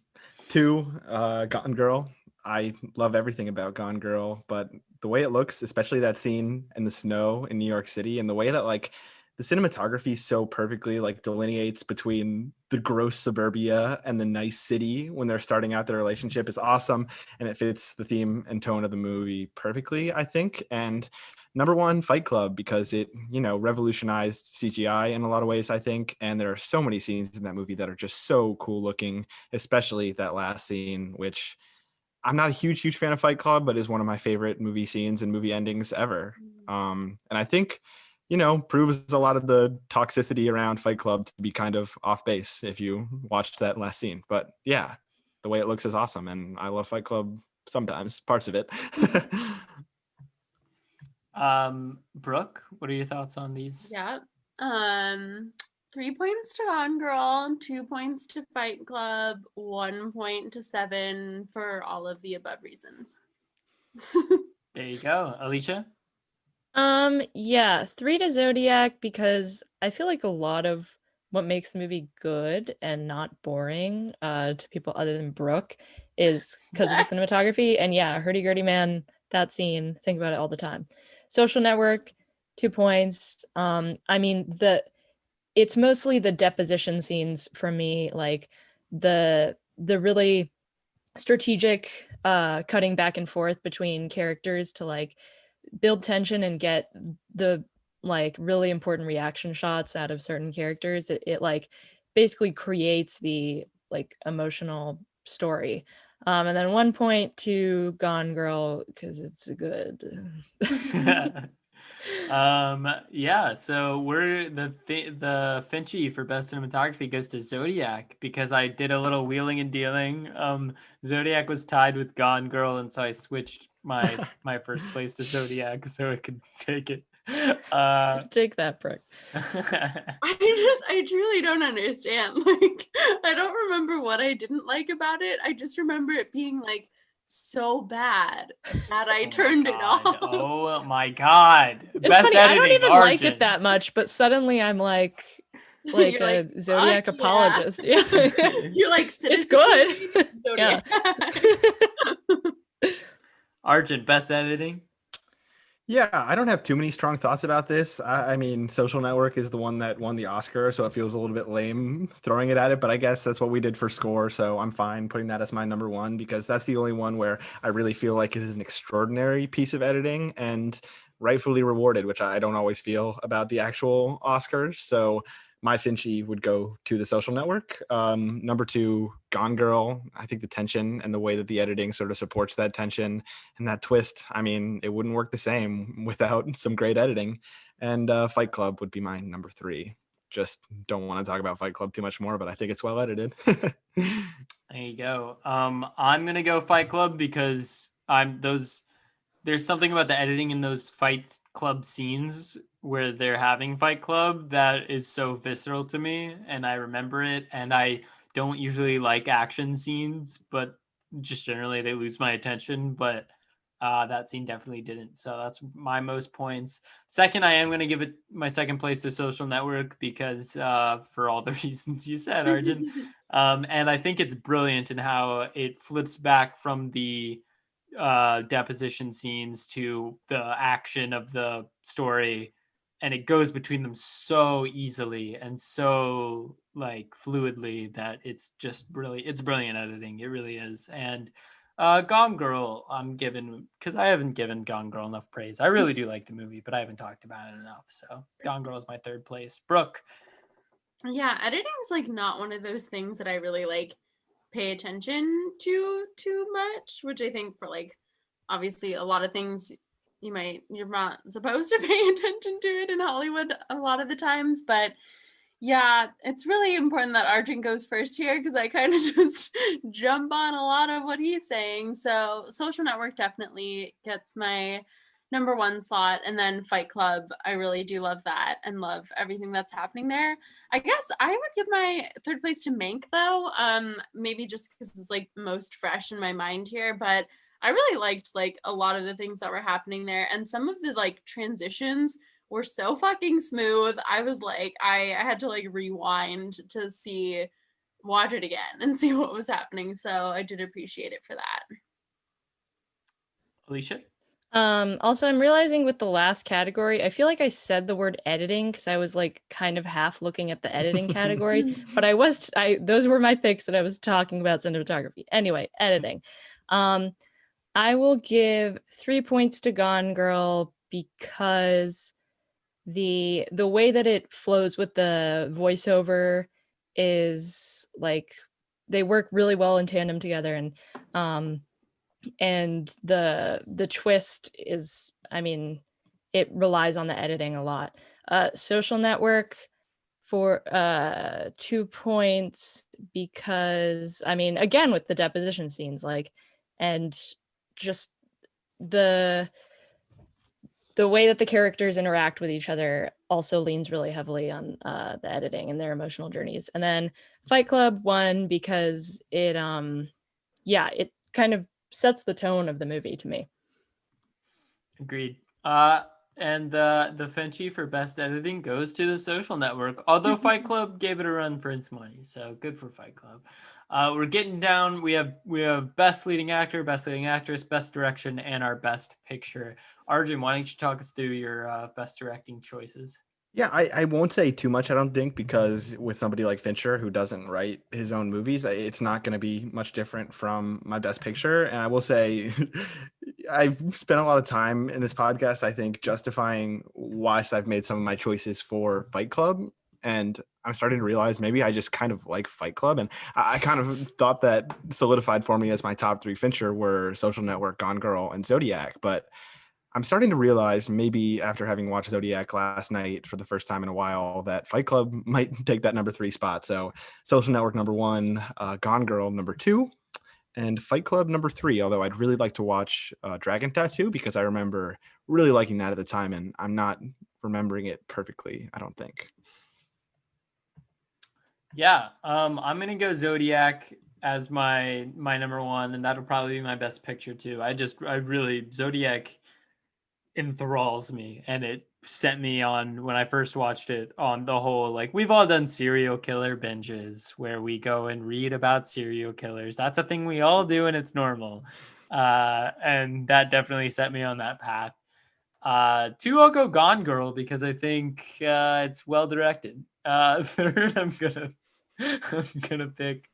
Gone Girl. I love everything about Gone Girl, but the way it looks, especially that scene in the snow in New York City, and the way that like the cinematography so perfectly like delineates between the gross suburbia and the nice city when they're starting out their relationship is awesome, and it fits the theme and tone of the movie perfectly, I think. And number 1, Fight Club, because it, revolutionized CGI in a lot of ways, I think. And there are so many scenes in that movie that are just so cool looking, especially that last scene, which I'm not a huge fan of Fight Club, but is one of my favorite movie scenes and movie endings ever. And I think, proves a lot of the toxicity around Fight Club to be kind of off base if you watched that last scene. But yeah, the way it looks is awesome. And I love Fight Club sometimes, parts of it. Brooke, what are your thoughts on these? Yeah. 3 points to Gone Girl, 2 points to Fight Club, 1 point to Seven for all of the above reasons. There you go. Alicia? Yeah, 3 to Zodiac because I feel like a lot of what makes the movie good and not boring to people other than Brooke is because of the cinematography. And yeah, hurdy-gurdy man, that scene, think about it all the time. Social Network, 2 points. I mean, it's mostly the deposition scenes for me, like the really strategic cutting back and forth between characters to like build tension and get the like really important reaction shots out of certain characters. It like basically creates the like emotional story. And then 1 point to Gone Girl because it's good. Yeah, so we're the Finchie for best cinematography goes to Zodiac because I did a little wheeling and dealing. Zodiac was tied with Gone Girl, and so I switched my first place to Zodiac so it could take it. Take that, Brooke. I truly don't understand. Like, I don't remember what I didn't like about it. I just remember it being like so bad that I turned it off. Oh my god! It's Best funny, I don't editing, even like Arjun. it that much, but suddenly I'm like You're a like, Zodiac "Fuck yeah." apologist. Yeah. You're like, It's Citizen Kane good. and Yeah. Zodiac. Arjun, best editing. Yeah, I don't have too many strong thoughts about this. I mean, Social Network is the one that won the Oscar, so it feels a little bit lame throwing it at it, but I guess that's what we did for score, so I'm fine putting that as my number 1 because that's the only one where I really feel like it is an extraordinary piece of editing and rightfully rewarded, which I don't always feel about the actual Oscars. So my Finchie would go to the Social Network. Number 2, Gone Girl. I think the tension and the way that the editing sort of supports that tension and that twist, I mean, it wouldn't work the same without some great editing. And Fight Club would be my number 3. Just don't want to talk about Fight Club too much more, but I think it's well edited. There you go. I'm gonna go Fight Club because there's something about the editing in those Fight Club scenes where they're having Fight Club that is so visceral to me, and I remember it. And I don't usually like action scenes, but just generally they lose my attention. But that scene definitely didn't. So that's my most points. Second, I am going to give it my second place to Social Network because for all the reasons you said, Arjun. And I think it's brilliant in how it flips back from the deposition scenes to the action of the story, and it goes between them so easily and so like fluidly that it's just brilliant. It's brilliant editing. It really is. And Gone Girl, I'm given because I haven't given Gone Girl enough praise. I really do like the movie, but I haven't talked about it enough. So Gone Girl is my third place. Brooke. Yeah, editing is like not one of those things that I really like pay attention to too much, which I think for like obviously a lot of things you're not supposed to pay attention to it in Hollywood a lot of the times, but yeah, it's really important that Arjun goes first here because I kind of just jump on a lot of what he's saying. So Social Network definitely gets my number 1 slot, and then Fight Club. I really do love that and love everything that's happening there. I guess I would give my third place to Mank though. Maybe just because it's like most fresh in my mind here, but I really liked like a lot of the things that were happening there, and some of the like transitions were so fucking smooth. I was like, I had to like rewind to watch it again and see what was happening. So I did appreciate it for that. Alicia? Also, I'm realizing with the last category, I feel like I said the word editing because I was like kind of half looking at the editing category, but those were my picks that I was talking about cinematography. Anyway, editing. I will give 3 points to Gone Girl because the way that it flows with the voiceover is like they work really well in tandem together, and the twist is, I mean, it relies on the editing a lot. Social Network for 2 points because, I mean, again with the deposition scenes, like, and just the way that the characters interact with each other also leans really heavily on the editing and their emotional journeys. And then Fight Club 1 because it it kind of sets the tone of the movie to me. Agreed. And the Finchie for best editing goes to The Social Network, although Fight Club gave it a run for its money, so good for Fight Club. We're getting down. We have best leading actor, best leading actress, best direction, and our best picture. Arjun, why don't you talk us through your best directing choices? Yeah, I won't say too much, I don't think, because with somebody like Fincher who doesn't write his own movies, it's not going to be much different from my best picture. And I will say I've spent a lot of time in this podcast, I think, justifying why I've made some of my choices for Fight Club. And I'm starting to realize maybe I just kind of like Fight Club. And I kind of thought that solidified for me as my top 3 Fincher were Social Network, Gone Girl, and Zodiac. But I'm starting to realize, maybe after having watched Zodiac last night for the first time in a while, that Fight Club might take that number 3 spot. So Social Network number 1, Gone Girl number 2, and Fight Club number 3. Although I'd really like to watch Dragon Tattoo because I remember really liking that at the time, and I'm not remembering it perfectly, I don't think. Yeah, I'm gonna go Zodiac as my number 1, and that'll probably be my best picture too. I really Zodiac enthralls me, and it sent me on, when I first watched it, on the whole, like, we've all done serial killer binges where we go and read about serial killers. That's a thing we all do, and it's normal. And that definitely set me on that path. 2, I'll go Gone Girl because I think it's well directed. 3rd, I'm gonna pick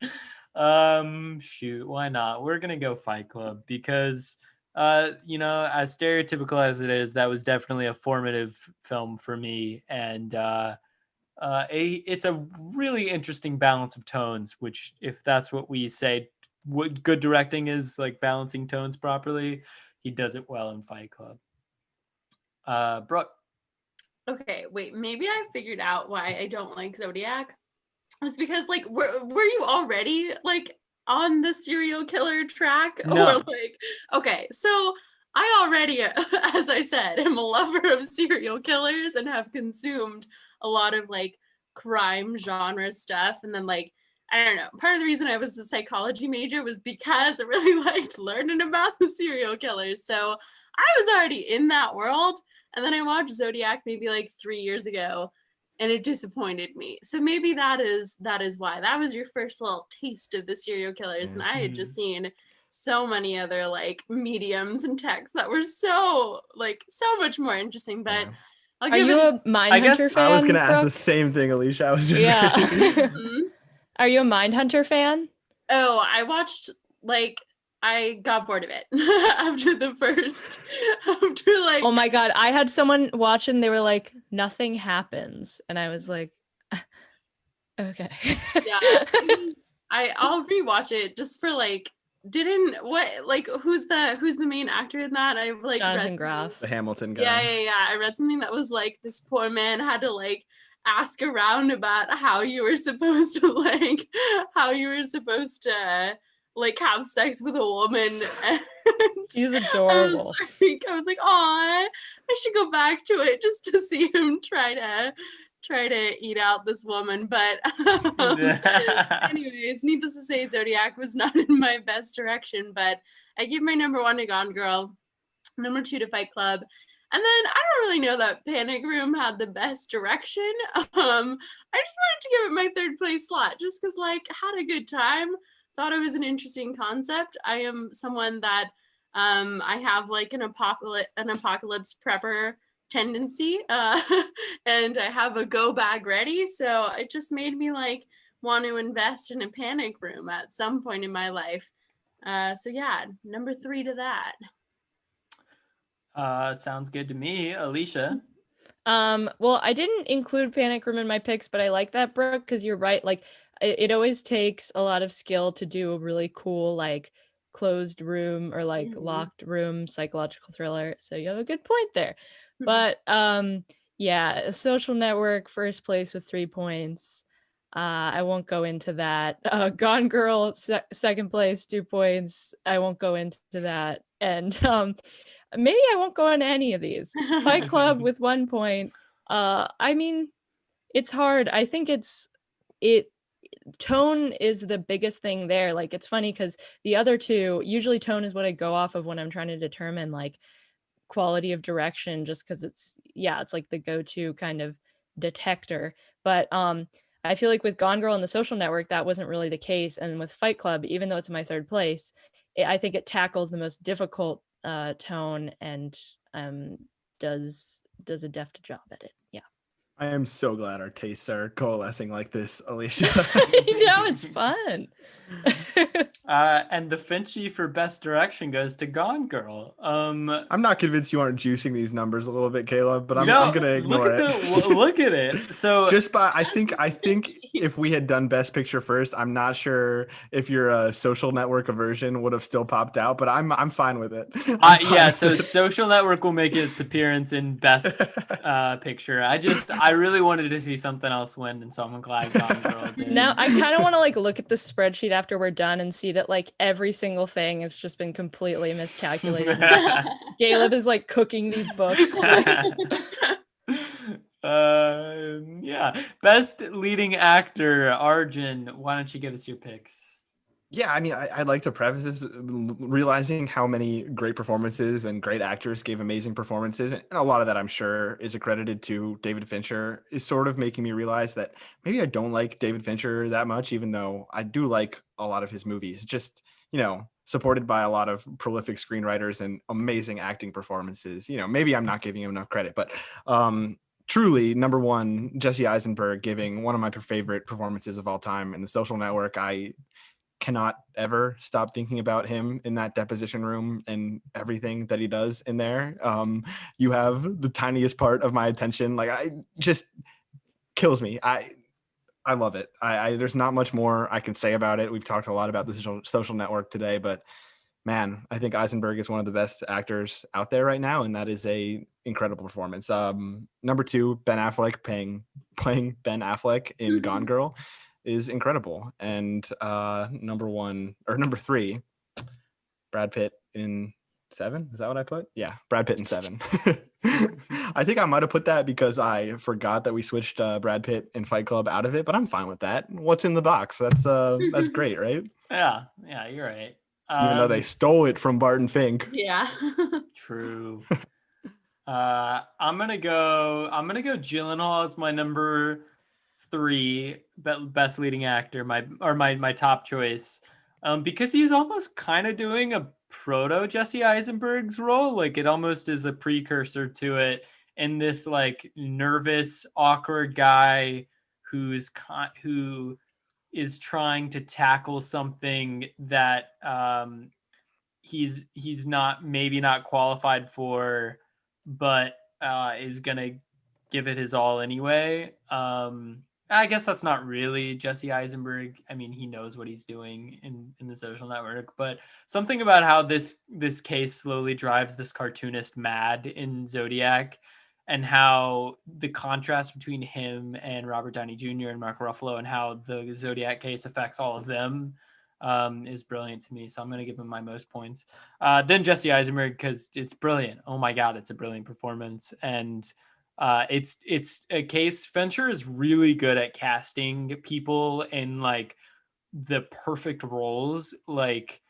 shoot, why not? We're gonna go Fight Club because as stereotypical as it is, that was definitely a formative film for me, and it's a really interesting balance of tones, which, if that's what we say what good directing is, like balancing tones properly, he does it well in Fight Club. Brooke? Okay, wait, maybe I figured out why I don't like Zodiac. It's because, like, were you already like on the serial killer track? No. Or like, okay, so I already, as I said, am a lover of serial killers and have consumed a lot of like crime genre stuff. And then, like, I don't know, part of the reason I was a psychology major was because I really liked learning about the serial killers. So I was already in that world. And then I watched Zodiac maybe like 3 years ago, and it disappointed me. So maybe that is why. That was your first little taste of the serial killers. And I had just seen so many other like mediums and texts that were so much more interesting. But I'll Are give you it a Mindhunter fan? I was going to ask Brooke? the same thing, Alicia. I was just Are you a Mindhunter fan? Oh, I watched, like, I got bored of it after Oh my God. I had someone watch and they were like, nothing happens. And I was like, okay. Yeah. I'll rewatch it just for like, who's the main actor in that? I like Jonathan Groff. The Hamilton guy. Yeah. I read something that was like, this poor man had to like ask around about how you were supposed to like have sex with a woman. And he's adorable. I was like, oh, I should go back to it just to see him try try to eat out this woman. But anyways, needless to say, Zodiac was not in my best direction, but I give my number 1 to Gone Girl, number 2 to Fight Club. And then I don't really know that Panic Room had the best direction. I just wanted to give it my 3rd place slot just because, like, had a good time. Thought it was an interesting concept. I am someone that I have like an apocalypse prepper tendency, and I have a go bag ready. So it just made me like want to invest in a Panic Room at some point in my life. So yeah, number 3 to that. Sounds good to me. Alicia. Well, I didn't include Panic Room in my picks, but I like that, Brooke, because you're right. Like, it always takes a lot of skill to do a really cool, like, closed room or like locked room psychological thriller. So you have a good point there. But yeah, Social Network, first place with 3 points. I won't go into that. Gone Girl, second place, 2 points. I won't go into that. And maybe I won't go into any of these. Fight Club with 1 point. I mean, it's hard. I think tone is the biggest thing there. Like, it's funny because the other two, usually tone is what I go off of when I'm trying to determine like quality of direction, just because it's like the go-to kind of detector. But I feel like with Gone Girl and The Social Network, that wasn't really the case. And with Fight Club, even though it's my 3rd place, I think it tackles the most difficult tone and does a deft job at it. Yeah. I am so glad our tastes are coalescing like this, Alicia. I know, it's fun. And the Finchie for best direction goes to Gone Girl. I'm not convinced you aren't juicing these numbers a little bit, Caleb, but I'm gonna ignore it. Look at it. So I think if we had done Best Picture first, I'm not sure if your Social Network aversion would have still popped out, but I'm fine with it. So Social Network will make its appearance in Best Picture. I really wanted to see something else win, and so I'm glad Gone Girl did. Now I kind of want to like look at the spreadsheet after we're done and see that like every single thing has just been completely miscalculated. Caleb is like cooking these books. Yeah. Best leading actor, Arjun. Why don't you give us your picks? Yeah, I mean, I'd like to preface this realizing how many great performances and great actors gave amazing performances. And a lot of that, I'm sure, is accredited to David Fincher, is sort of making me realize that maybe I don't like David Fincher that much, even though I do like a lot of his movies. Just, supported by a lot of prolific screenwriters and amazing acting performances. Maybe I'm not giving him enough credit, but truly, number 1, Jesse Eisenberg giving one of my favorite performances of all time in The Social Network. I cannot ever stop thinking about him in that deposition room and everything that he does in there. You have the tiniest part of my attention. Like, I just kills me. I love it. There's not much more I can say about it. We've talked a lot about the Social Network today, but man, I think Eisenberg is one of the best actors out there right now, and that is a incredible performance. Number 2, Ben Affleck playing Ben Affleck in Gone Girl is incredible. And number 3, Brad Pitt in 7. Is that what I put? Yeah, Brad Pitt in 7. I think I might have put that because I forgot that we switched Brad Pitt and Fight Club out of it, but I'm fine with that. What's in the box? That's great, right? Yeah, you're right. Even though they stole it from Barton Fink. Yeah. True. I'm gonna go Gyllenhaal as my number 3 best leading actor, my top choice, because he's almost kind of doing a proto Jesse Eisenberg's role. Like, it almost is a precursor to it, in this like nervous, awkward guy who is trying to tackle something that he's not qualified for, but is gonna give it his all anyway. I guess that's not really Jesse Eisenberg. I mean, he knows what he's doing in The Social Network, but something about how this case slowly drives this cartoonist mad in Zodiac, and how the contrast between him and Robert Downey Jr. and Mark Ruffalo, and how the Zodiac case affects all of them, is brilliant to me. So I'm going to give him my most points. Then Jesse Eisenberg, because it's brilliant. Oh my God, it's a brilliant performance. And It's a case. Fincher is really good at casting people in like the perfect roles, like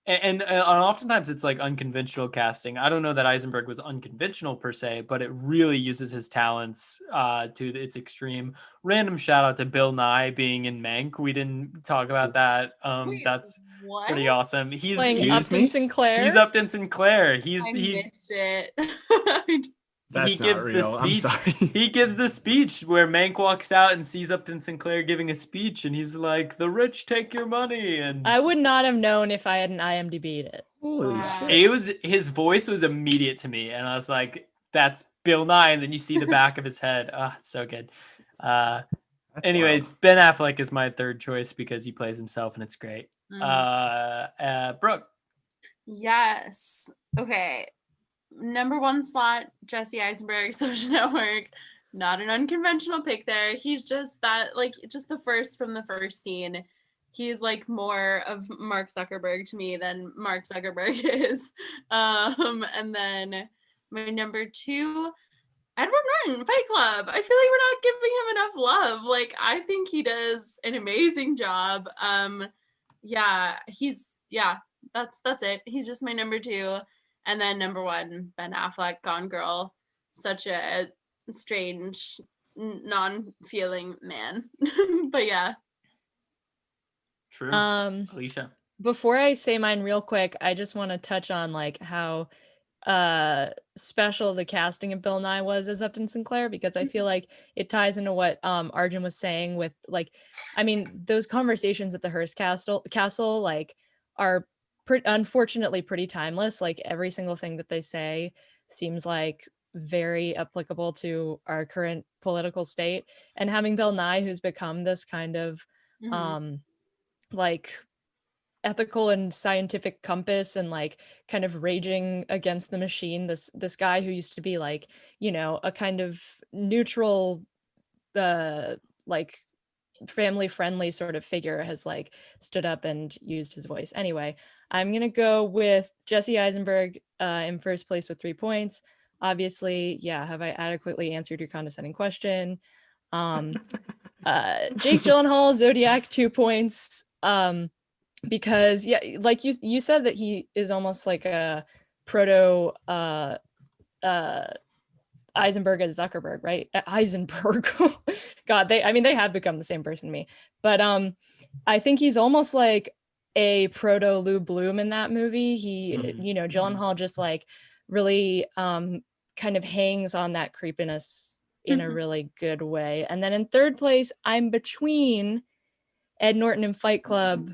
and oftentimes it's like unconventional casting. I don't know that Eisenberg was unconventional per se, but it really uses his talents to its extreme. Random shout out to Bill Nye being in Mank. We didn't talk about that. Wait, That's what? pretty awesome. Playing Excuse Upton me? Sinclair. He's Upton Sinclair. I missed it. He That's not gives the real. I'm speech. sorry. He gives the speech where Mank walks out and sees Upton Sinclair giving a speech, and he's like, "The rich take your money," and I would not have known if I hadn't IMDb'd it. Holy Wow. shit. his voice was immediate to me, and I was like, "That's Bill Nye," and then you see the back of his head. Oh, it's so good. That's Anyways, wild. Ben Affleck is my third choice because he plays himself, and it's great. Brooke. Yes. Okay. Number one slot, Jesse Eisenberg, Social Network. Not an unconventional pick there. He's just that, like, just the first from the first scene. He's like more of Mark Zuckerberg to me than Mark Zuckerberg is. And then my number two, Edward Norton, Fight Club. I feel like we're not giving him enough love. Like, I think he does an amazing job. That's it. He's just my number two. And then number one, Ben Affleck, Gone Girl. Such a strange, non-feeling man. But yeah. True. Alicia. Before I say mine real quick, I just want to touch on like how special the casting of Bill Nye was as Upton Sinclair, because I feel like it ties into what Arjun was saying with like, I mean, those conversations at the Hearst Castle like are unfortunately pretty timeless. Like every single thing that they say seems like very applicable to our current political state, and having Bill Nye, who's become this kind of like ethical and scientific compass and like kind of raging against the machine, this guy who used to be like, you know, a kind of neutral like family friendly sort of figure has like stood up and used his voice. Anyway, I'm gonna go with Jesse Eisenberg in first place with 3 points. Obviously, yeah, have I adequately answered your condescending question? Jake Gyllenhaal, Zodiac, 2 points. Because yeah, like you said that he is almost like a proto Eisenberg as Zuckerberg, right? Eisenberg. God, they have become the same person to me. But I think he's almost like a proto Lou Bloom in that movie. He, you know, Gyllenhaal just like really kind of hangs on that creepiness in a really good way. And then in third place, I'm between Ed Norton in Fight Club,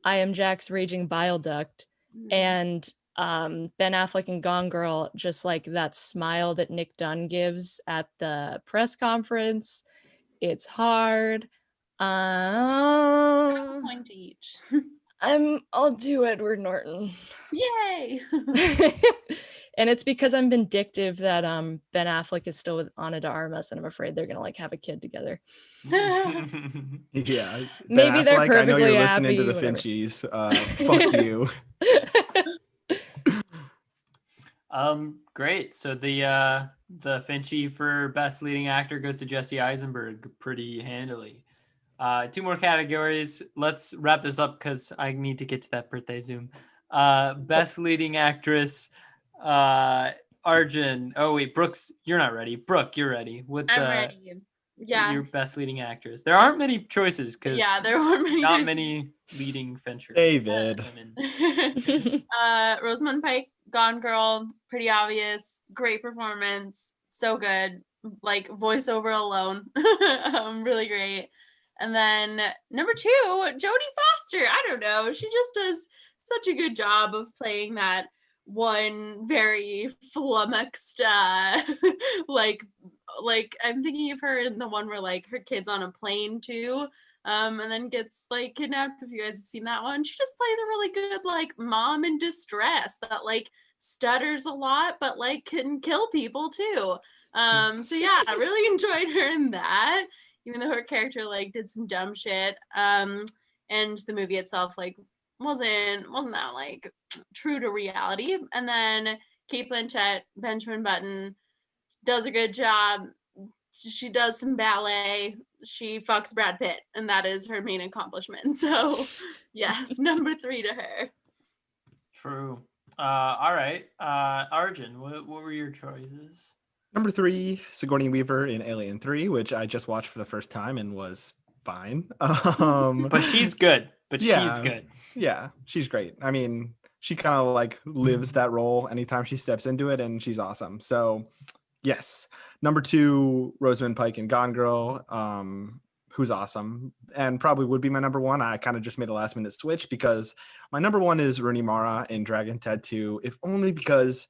I Am Jack's Raging Bile Duct, and Ben Affleck in Gone Girl, just like that smile that Nick Dunn gives at the press conference. It's hard. Half a point each. I'll do Edward Norton. Yay! And it's because I'm vindictive that Ben Affleck is still with Ana de Armas, and I'm afraid they're gonna like have a kid together. Yeah. Maybe they're Affleck, I know you're perfectly listening to the happy, Finchies. Fuck you. Great. So the Finchie for best leading actor goes to Jesse Eisenberg pretty handily. 2 more categories. Let's wrap this up because I need to get to that birthday Zoom. Best leading actress, Arjun. Oh wait, Brooks, you're not ready. Brooke, you're ready. What's I'm ready. Yeah. your best leading actress? There aren't many choices because Yeah, there weren't many not choices. many leading Fincher David. women. Rosamund Pike, Gone Girl, pretty obvious. Great performance. So good. Like voiceover alone. Really great. And then number 2, Jodie Foster. I don't know. She just does such a good job of playing that one very flummoxed like I'm thinking of her in the one where like her kid's on a plane too, and then gets like kidnapped. If you guys have seen that one, she just plays a really good like mom in distress that like stutters a lot but like can kill people too. So yeah, I really enjoyed her in that, even though her character like did some dumb shit. And the movie itself like wasn't that like true to reality. And then Kate Blanchett, Benjamin Button, does a good job. She does some ballet. She fucks Brad Pitt, and that is her main accomplishment. So, yes, number 3 to her. True. All right. Arjun, what were your choices? Number 3, Sigourney Weaver in Alien 3, which I just watched for the first time and was fine. But she's good. She's good. Yeah, she's great. I mean, she kind of like lives that role anytime she steps into it, and she's awesome. So, yes. Number 2, Rosamund Pike in Gone Girl, who's awesome, and probably would be my number 1. I kind of just made a last minute switch because my number 1 is Rooney Mara in Dragon Tattoo, if only because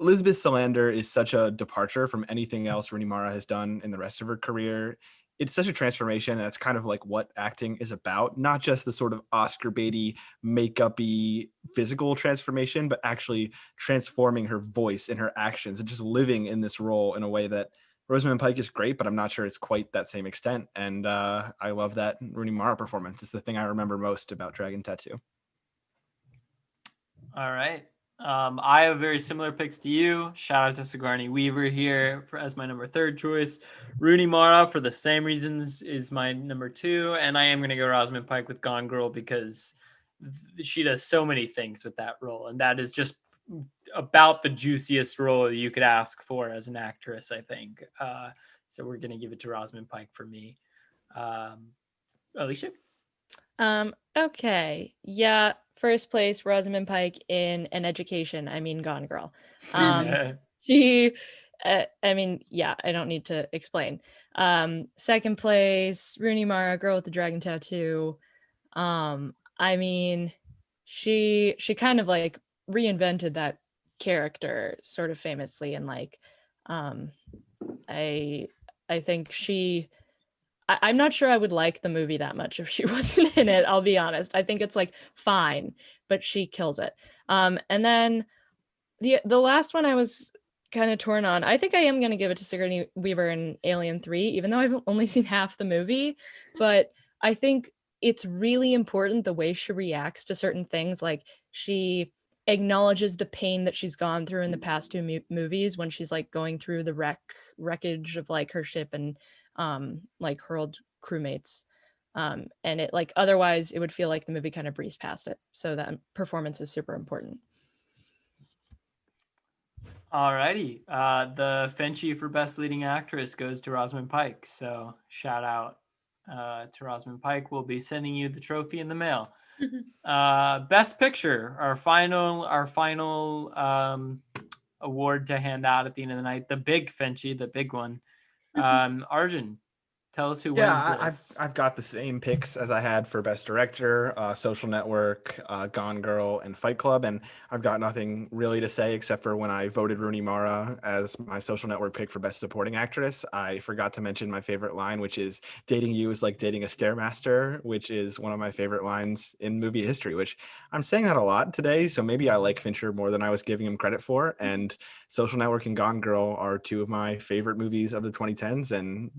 Elizabeth Salander is such a departure from anything else Rooney Mara has done in the rest of her career. It's such a transformation. That's kind of like what acting is about, not just the sort of Oscar baity, makeup-y physical transformation, but actually transforming her voice and her actions and just living in this role in a way that Rosamund Pike is great, but I'm not sure it's quite that same extent. And I love that Rooney Mara performance. It's the thing I remember most about Dragon Tattoo. All right. I have very similar picks to you. Shout out to Sigourney Weaver here as my number 3rd choice. Rooney Mara, for the same reasons, is my number 2. And I am going to go Rosamund Pike with Gone Girl because she does so many things with that role. And that is just about the juiciest role you could ask for as an actress, I think. So we're going to give it to Rosamund Pike for me. Alicia? Okay. Yeah. First place, Rosamund Pike in An Education. I mean, Gone Girl. She, I mean, yeah, I don't need to explain. Second place, Rooney Mara, Girl with the Dragon Tattoo. I mean, she kind of like reinvented that character sort of famously, and like, I think I'm not sure I would like the movie that much if she wasn't in it. I'll be honest. I think it's like fine, but she kills it. And then the last one I was kind of torn on. I think I am going to give it to Sigourney Weaver in Alien 3, even though I've only seen half the movie. But I think it's really important the way she reacts to certain things. Like she acknowledges the pain that she's gone through in the past 2 movies when she's like going through the wreckage of like her ship and like hurled crewmates, and it like otherwise it would feel like the movie kind of breezed past it. So that performance is super important. Alrighty, the Finchie for Best Leading Actress goes to Rosamund Pike. So shout out to Rosamund Pike. We'll be sending you the trophy in the mail. Best Picture, our final award to hand out at the end of the night. The big Finchie, the big one. Arjun, tell us who wins this. I've got the same picks as I had for Best Director, Social Network, Gone Girl, and Fight Club, and I've got nothing really to say except for when I voted Rooney Mara as my Social Network pick for Best Supporting Actress, I forgot to mention my favorite line, which is "Dating you is like dating a Stairmaster," which is one of my favorite lines in movie history, which I'm saying that a lot today, so maybe I like Fincher more than I was giving him credit for, and Social Network and Gone Girl are 2 of my favorite movies of the 2010s, and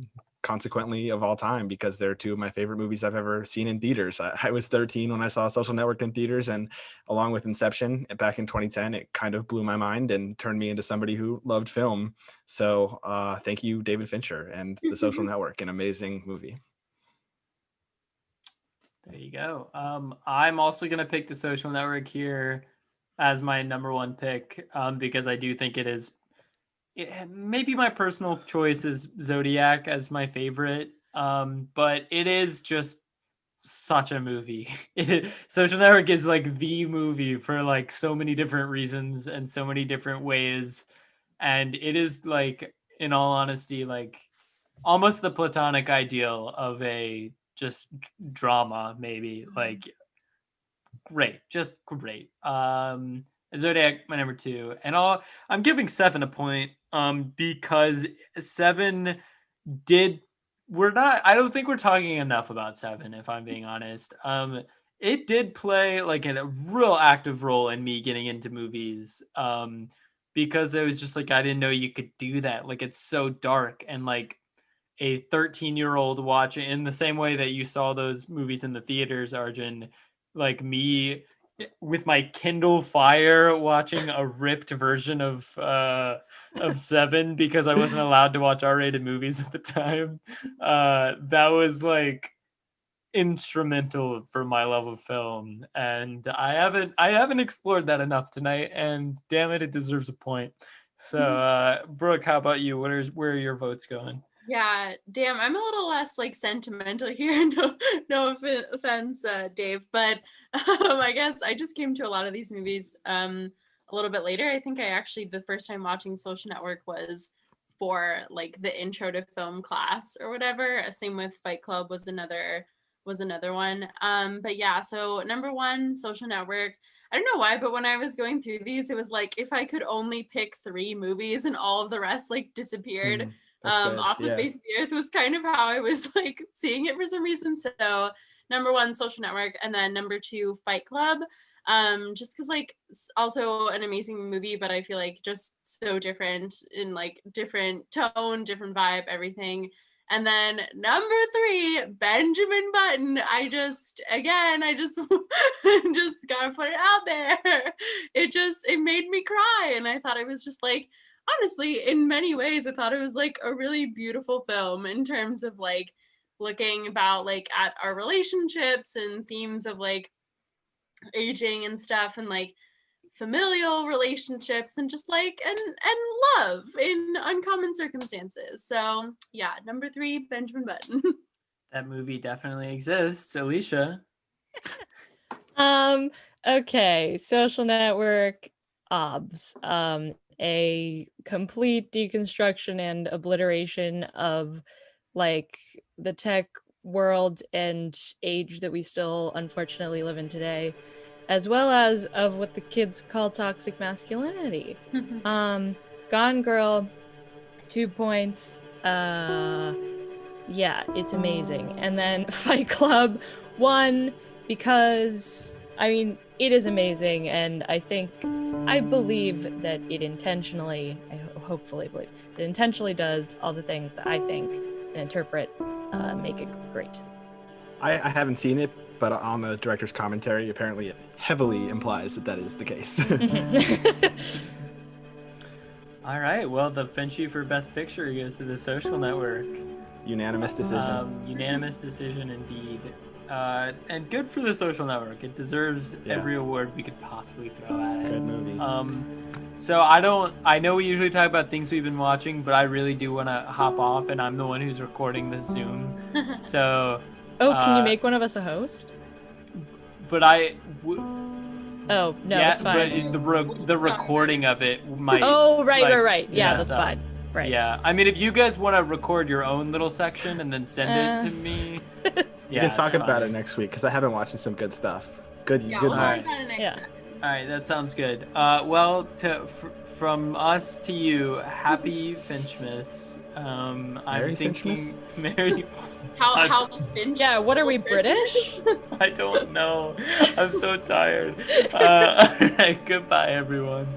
consequently of all time, because they're 2 of my favorite movies I've ever seen in theaters. I was 13 when I saw Social Network in theaters, and along with Inception back in 2010, it kind of blew my mind and turned me into somebody who loved film. So thank you, David Fincher and The Social Network, an amazing movie. There you go. I'm also going to pick The Social Network here as my number 1 pick, because I do think maybe my personal choice is Zodiac as my favorite, but it is just such a movie. Social Network is like the movie for like so many different reasons and so many different ways, and it is like, in all honesty, like almost the platonic ideal of a just drama, maybe. Like great, just great. Zodiac, my number 2, and I'm giving 7 a point, because 7 did. I don't think we're talking enough about 7, if I'm being honest. It did play like a real active role in me getting into movies, because it was just like, I didn't know you could do that. Like, it's so dark, and like a 13-year-old watching in the same way that you saw those movies in the theaters, Arjun, like me with my Kindle Fire watching a ripped version of Seven because I wasn't allowed to watch R-rated movies at the time. That was like instrumental for my love of film, and I haven't explored that enough tonight, and damn it, it deserves a point. So Brooke, how about you? Where are your votes going? Yeah, damn, I'm a little less like sentimental here. No offense, Dave, but I guess I just came to a lot of these movies a little bit later. I think I actually the first time watching Social Network was for like the intro to film class or whatever. Same with Fight Club was another one. But yeah, so number one, Social Network. I don't know why, but when I was going through these, it was like if I could only pick 3 movies and all of the rest like disappeared off the face of the earth was kind of how I was like seeing it for some reason. So number one, Social Network, and then number 2, Fight Club. Just because like also an amazing movie, but I feel like just so different in like different tone, different vibe, everything. And then number 3, Benjamin Button. I just just gotta put it out there. It made me cry, and I thought it was just like, honestly, in many ways, I thought it was like a really beautiful film in terms of like looking about like at our relationships and themes of like aging and stuff, and like familial relationships, and just like and love in uncommon circumstances. So yeah, number 3, Benjamin Button. That movie definitely exists. Alicia. Okay, Social Network, OBS. A complete deconstruction and obliteration of like the tech world and age that we still unfortunately live in today, as well as of what the kids call toxic masculinity. Gone Girl, 2 points. Yeah, it's amazing. And then Fight Club, 1, because I mean it is amazing, and I believe that it intentionally, hopefully believe that it intentionally does all the things that I think and interpret make it great. I haven't seen it, but on the director's commentary, apparently it heavily implies that is the case. All right, well, the Finchie for Best Picture goes to The Social Network. Unanimous decision. Unanimous decision indeed. And good for The Social Network. It deserves every award we could possibly throw at it. Good movie. So I know we usually talk about things we've been watching, but I really do want to hop off, and I'm the one who's recording the Zoom. So. Oh, can you make one of us a host? But Oh no, yeah, it's fine. But the recording of it might. Oh right. Yeah, that's fine. Right. Yeah, I mean, if you guys want to record your own little section and then send it to me, you can talk about it next week because I have been watching some good stuff. Good. We'll talk about it next time. All right, that sounds good. Well, from us to you, happy Finchmas. I'm thinking Merry. How the Finch? Yeah, what are we, British? I don't know. I'm so tired. All right, goodbye, everyone.